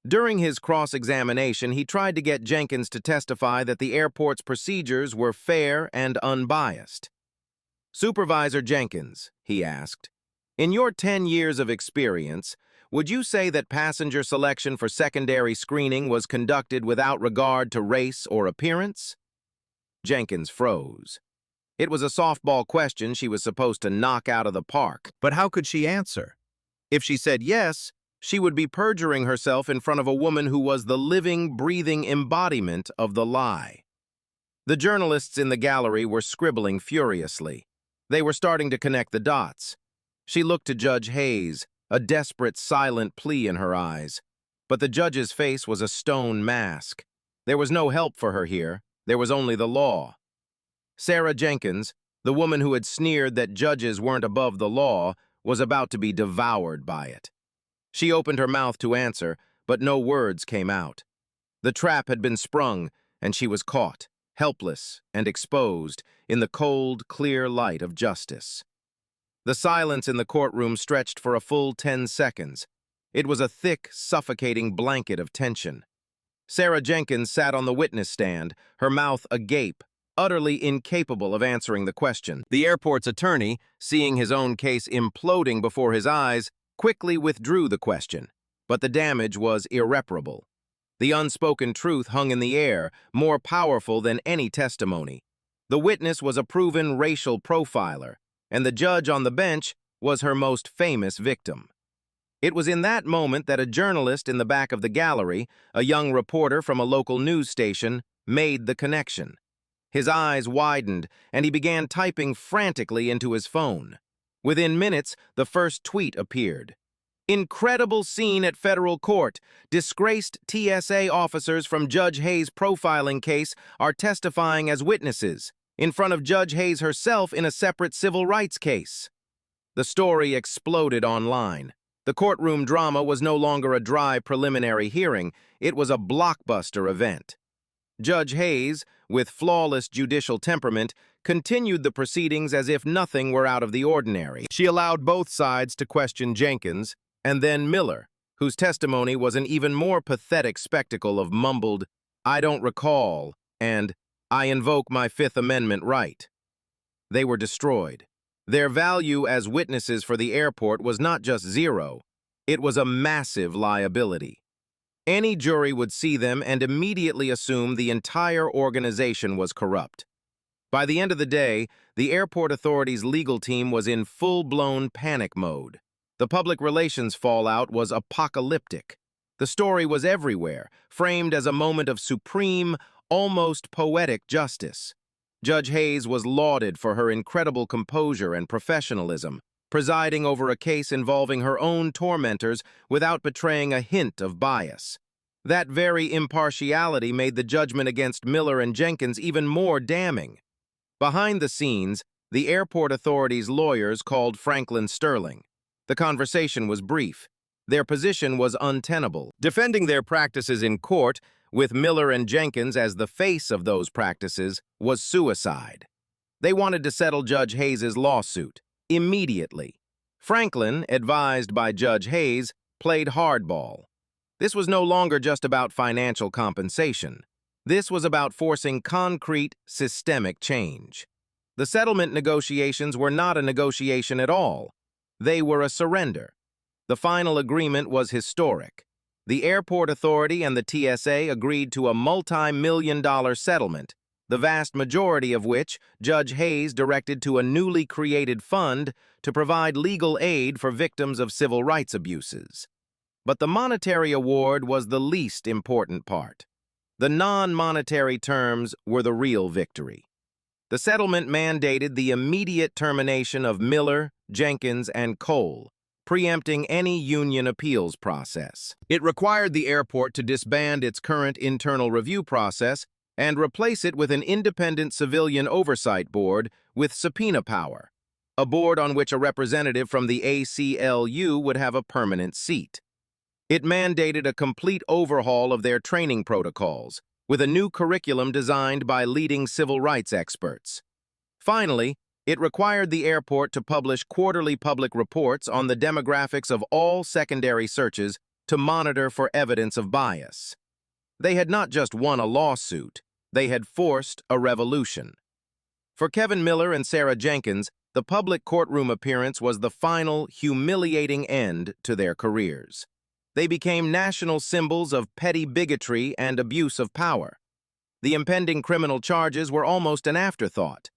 During his cross-examination, he tried to get Jenkins to testify that the airport's procedures were fair and unbiased. "Supervisor Jenkins," he asked, "in your 10 years of experience, would you say that passenger selection for secondary screening was conducted without regard to race or appearance?" Jenkins froze. It was a softball question she was supposed to knock out of the park. But how could she answer? If she said yes, she would be perjuring herself in front of a woman who was the living, breathing embodiment of the lie. The journalists in the gallery were scribbling furiously. They were starting to connect the dots. She looked to Judge Hayes, a desperate, silent plea in her eyes. But the judge's face was a stone mask. There was no help for her here. There was only the law. Sarah Jenkins, the woman who had sneered that judges weren't above the law, was about to be devoured by it. She opened her mouth to answer, but no words came out. The trap had been sprung, and she was caught, helpless and exposed, in the cold, clear light of justice. The silence in the courtroom stretched for a full 10 seconds. It was a thick, suffocating blanket of tension. Sarah Jenkins sat on the witness stand, her mouth agape, utterly incapable of answering the question. The airport's attorney, seeing his own case imploding before his eyes, quickly withdrew the question, but the damage was irreparable. The unspoken truth hung in the air, more powerful than any testimony. The witness was a proven racial profiler, and the judge on the bench was her most famous victim. It was in that moment that a journalist in the back of the gallery, a young reporter from a local news station, made the connection. His eyes widened, and he began typing frantically into his phone. Within minutes, the first tweet appeared. "Incredible scene at federal court. Disgraced TSA officers from Judge Hayes' profiling case are testifying as witnesses in front of Judge Hayes herself in a separate civil rights case." The story exploded online. The courtroom drama was no longer a dry preliminary hearing. It was a blockbuster event. Judge Hayes, with flawless judicial temperament, continued the proceedings as if nothing were out of the ordinary. She allowed both sides to question Jenkins, and then Miller, whose testimony was an even more pathetic spectacle of mumbled, "I don't recall," and "I invoke my Fifth Amendment right." They were destroyed. Their value as witnesses for the airport was not just zero, it was a massive liability. Any jury would see them and immediately assume the entire organization was corrupt. By the end of the day, the airport authorities' legal team was in full-blown panic mode. The public relations fallout was apocalyptic. The story was everywhere, framed as a moment of supreme, almost poetic justice. Judge Hayes was lauded for her incredible composure and professionalism, presiding over a case involving her own tormentors without betraying a hint of bias. That very impartiality made the judgment against Miller and Jenkins even more damning. Behind the scenes, the airport authorities' lawyers called Franklin Sterling. The conversation was brief. Their position was untenable. Defending their practices in court, with Miller and Jenkins as the face of those practices, was suicide. They wanted to settle Judge Hayes' lawsuit immediately. Franklin, advised by Judge Hayes, played hardball. This was no longer just about financial compensation. This was about forcing concrete, systemic change. The settlement negotiations were not a negotiation at all. They were a surrender. The final agreement was historic. The airport authority and the TSA agreed to a multi-million-dollar settlement, the vast majority of which Judge Hayes directed to a newly created fund to provide legal aid for victims of civil rights abuses. But the monetary award was the least important part. The non-monetary terms were the real victory. The settlement mandated the immediate termination of Miller, Jenkins, and Cole, preempting any union appeals process. It required the airport to disband its current internal review process and replace it with an independent civilian oversight board with subpoena power, a board on which a representative from the ACLU would have a permanent seat. It mandated a complete overhaul of their training protocols, with a new curriculum designed by leading civil rights experts. Finally, it required the airport to publish quarterly public reports on the demographics of all secondary searches to monitor for evidence of bias. They had not just won a lawsuit, they had forced a revolution. For Kevin Miller and Sarah Jenkins, the public courtroom appearance was the final, humiliating end to their careers. They became national symbols of petty bigotry and abuse of power. The impending criminal charges were almost an afterthought.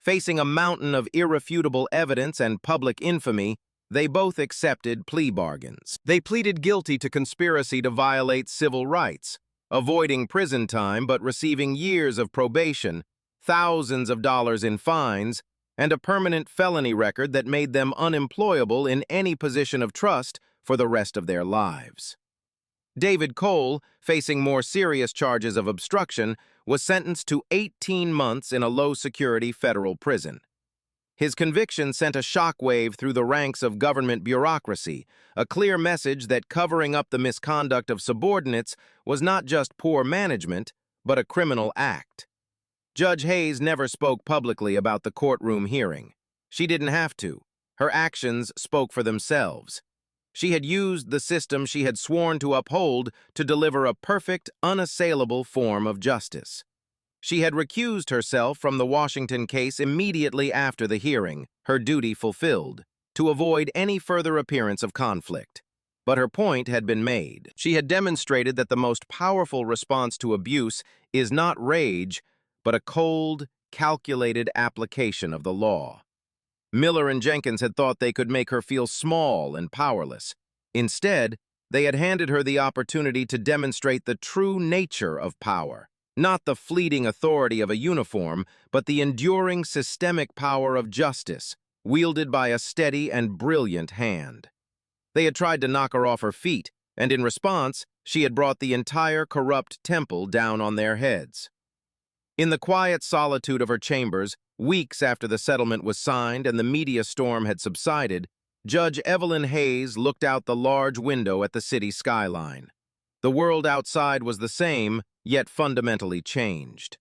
Facing a mountain of irrefutable evidence and public infamy, they both accepted plea bargains. They pleaded guilty to conspiracy to violate civil rights, avoiding prison time but receiving years of probation, thousands of dollars in fines, and a permanent felony record that made them unemployable in any position of trust for the rest of their lives. David Cole, facing more serious charges of obstruction, was sentenced to 18 months in a low-security federal prison. His conviction sent a shockwave through the ranks of government bureaucracy, a clear message that covering up the misconduct of subordinates was not just poor management, but a criminal act. Judge Hayes never spoke publicly about the courtroom hearing. She didn't have to. Her actions spoke for themselves. She had used the system she had sworn to uphold to deliver a perfect, unassailable form of justice. She had recused herself from the Washington case immediately after the hearing, her duty fulfilled, to avoid any further appearance of conflict. But her point had been made. She had demonstrated that the most powerful response to abuse is not rage, but a cold, calculated application of the law. Miller and Jenkins had thought they could make her feel small and powerless. Instead, they had handed her the opportunity to demonstrate the true nature of power, not the fleeting authority of a uniform, but the enduring systemic power of justice, wielded by a steady and brilliant hand. They had tried to knock her off her feet, and in response, she had brought the entire corrupt temple down on their heads. In the quiet solitude of her chambers, weeks after the settlement was signed and the media storm had subsided, Judge Evelyn Hayes looked out the large window at the city skyline. The world outside was the same, yet fundamentally changed.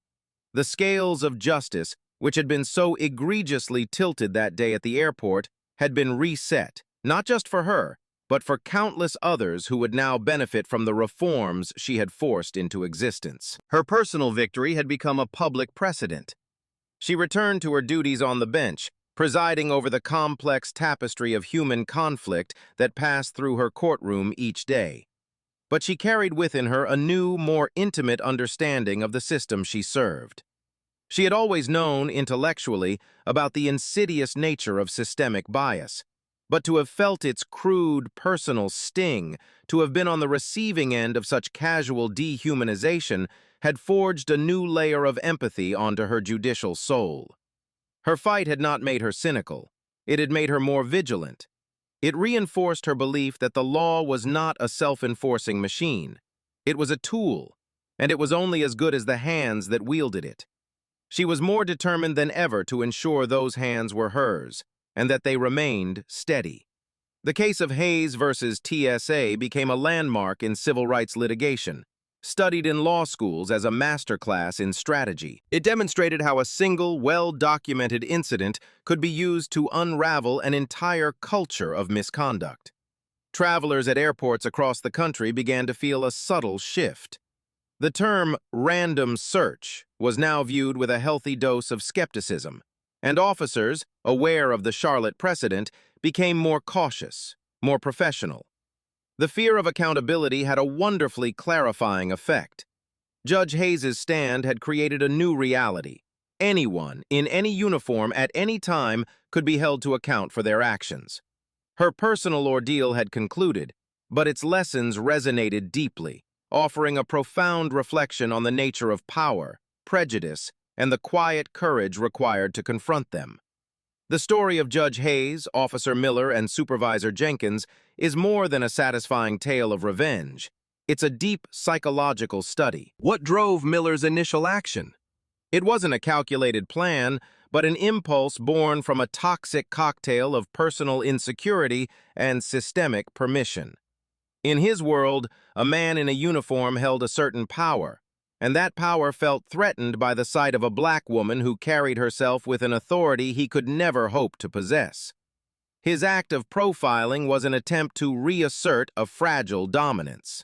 The scales of justice, which had been so egregiously tilted that day at the airport, had been reset, not just for her, but for countless others who would now benefit from the reforms she had forced into existence. Her personal victory had become a public precedent. She returned to her duties on the bench, presiding over the complex tapestry of human conflict that passed through her courtroom each day. But she carried within her a new, more intimate understanding of the system she served. She had always known, intellectually, about the insidious nature of systemic bias, but to have felt its crude, personal sting, to have been on the receiving end of such casual dehumanization, had forged a new layer of empathy onto her judicial soul. Her fight had not made her cynical. It had made her more vigilant. It reinforced her belief that the law was not a self-enforcing machine. It was a tool, and it was only as good as the hands that wielded it. She was more determined than ever to ensure those hands were hers, and that they remained steady. The case of Hayes versus TSA became a landmark in civil rights litigation, studied in law schools as a masterclass in strategy. It demonstrated how a single, well-documented incident could be used to unravel an entire culture of misconduct. Travelers at airports across the country began to feel a subtle shift. The term random search was now viewed with a healthy dose of skepticism, and officers, aware of the Charlotte precedent, became more cautious, more professional. The fear of accountability had a wonderfully clarifying effect. Judge Hayes's stand had created a new reality. Anyone, in any uniform, at any time, could be held to account for their actions. Her personal ordeal had concluded, but its lessons resonated deeply, offering a profound reflection on the nature of power, prejudice, and the quiet courage required to confront them. The story of Judge Hayes, Officer Miller, and Supervisor Jenkins is more than a satisfying tale of revenge. It's a deep psychological study. What drove Miller's initial action? It wasn't a calculated plan, but an impulse born from a toxic cocktail of personal insecurity and systemic permission. In his world, a man in a uniform held a certain power, and that power felt threatened by the sight of a black woman who carried herself with an authority he could never hope to possess. His act of profiling was an attempt to reassert a fragile dominance.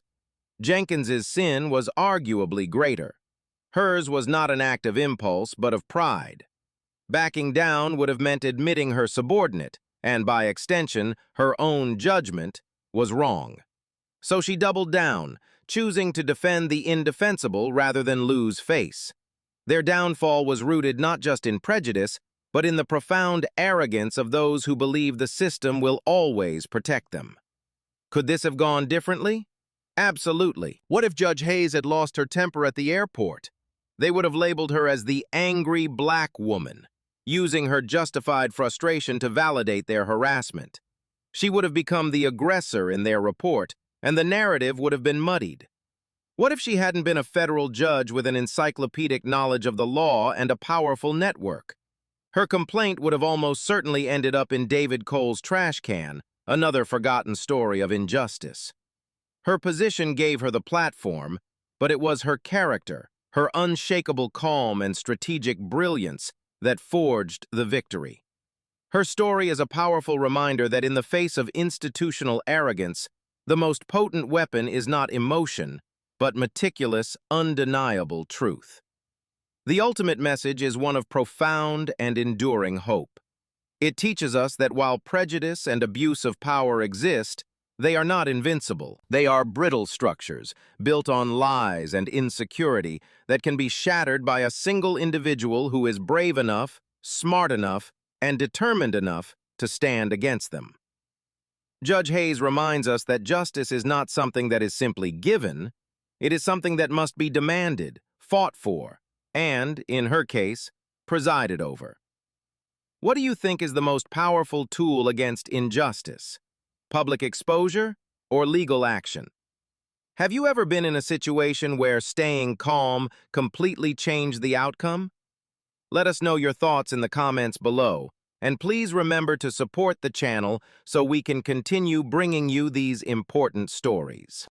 Jenkins's sin was arguably greater. Hers was not an act of impulse, but of pride. Backing down would have meant admitting her subordinate, and by extension, her own judgment, was wrong. So she doubled down, choosing to defend the indefensible rather than lose face. Their downfall was rooted not just in prejudice, but in the profound arrogance of those who believe the system will always protect them. Could this have gone differently? Absolutely. What if Judge Hayes had lost her temper at the airport? They would have labeled her as the angry black woman, using her justified frustration to validate their harassment. She would have become the aggressor in their report, and the narrative would have been muddied. What if she hadn't been a federal judge with an encyclopedic knowledge of the law and a powerful network? Her complaint would have almost certainly ended up in David Cole's trash can, another forgotten story of injustice. Her position gave her the platform, but it was her character, her unshakable calm and strategic brilliance that forged the victory. Her story is a powerful reminder that in the face of institutional arrogance, the most potent weapon is not emotion, but meticulous, undeniable truth. The ultimate message is one of profound and enduring hope. It teaches us that while prejudice and abuse of power exist, they are not invincible. They are brittle structures, built on lies and insecurity that can be shattered by a single individual who is brave enough, smart enough, and determined enough to stand against them. Judge Hayes reminds us that justice is not something that is simply given. It is something that must be demanded, fought for, and, in her case, presided over. What do you think is the most powerful tool against injustice? Public exposure or legal action? Have you ever been in a situation where staying calm completely changed the outcome? Let us know your thoughts in the comments below, and please remember to support the channel so we can continue bringing you these important stories.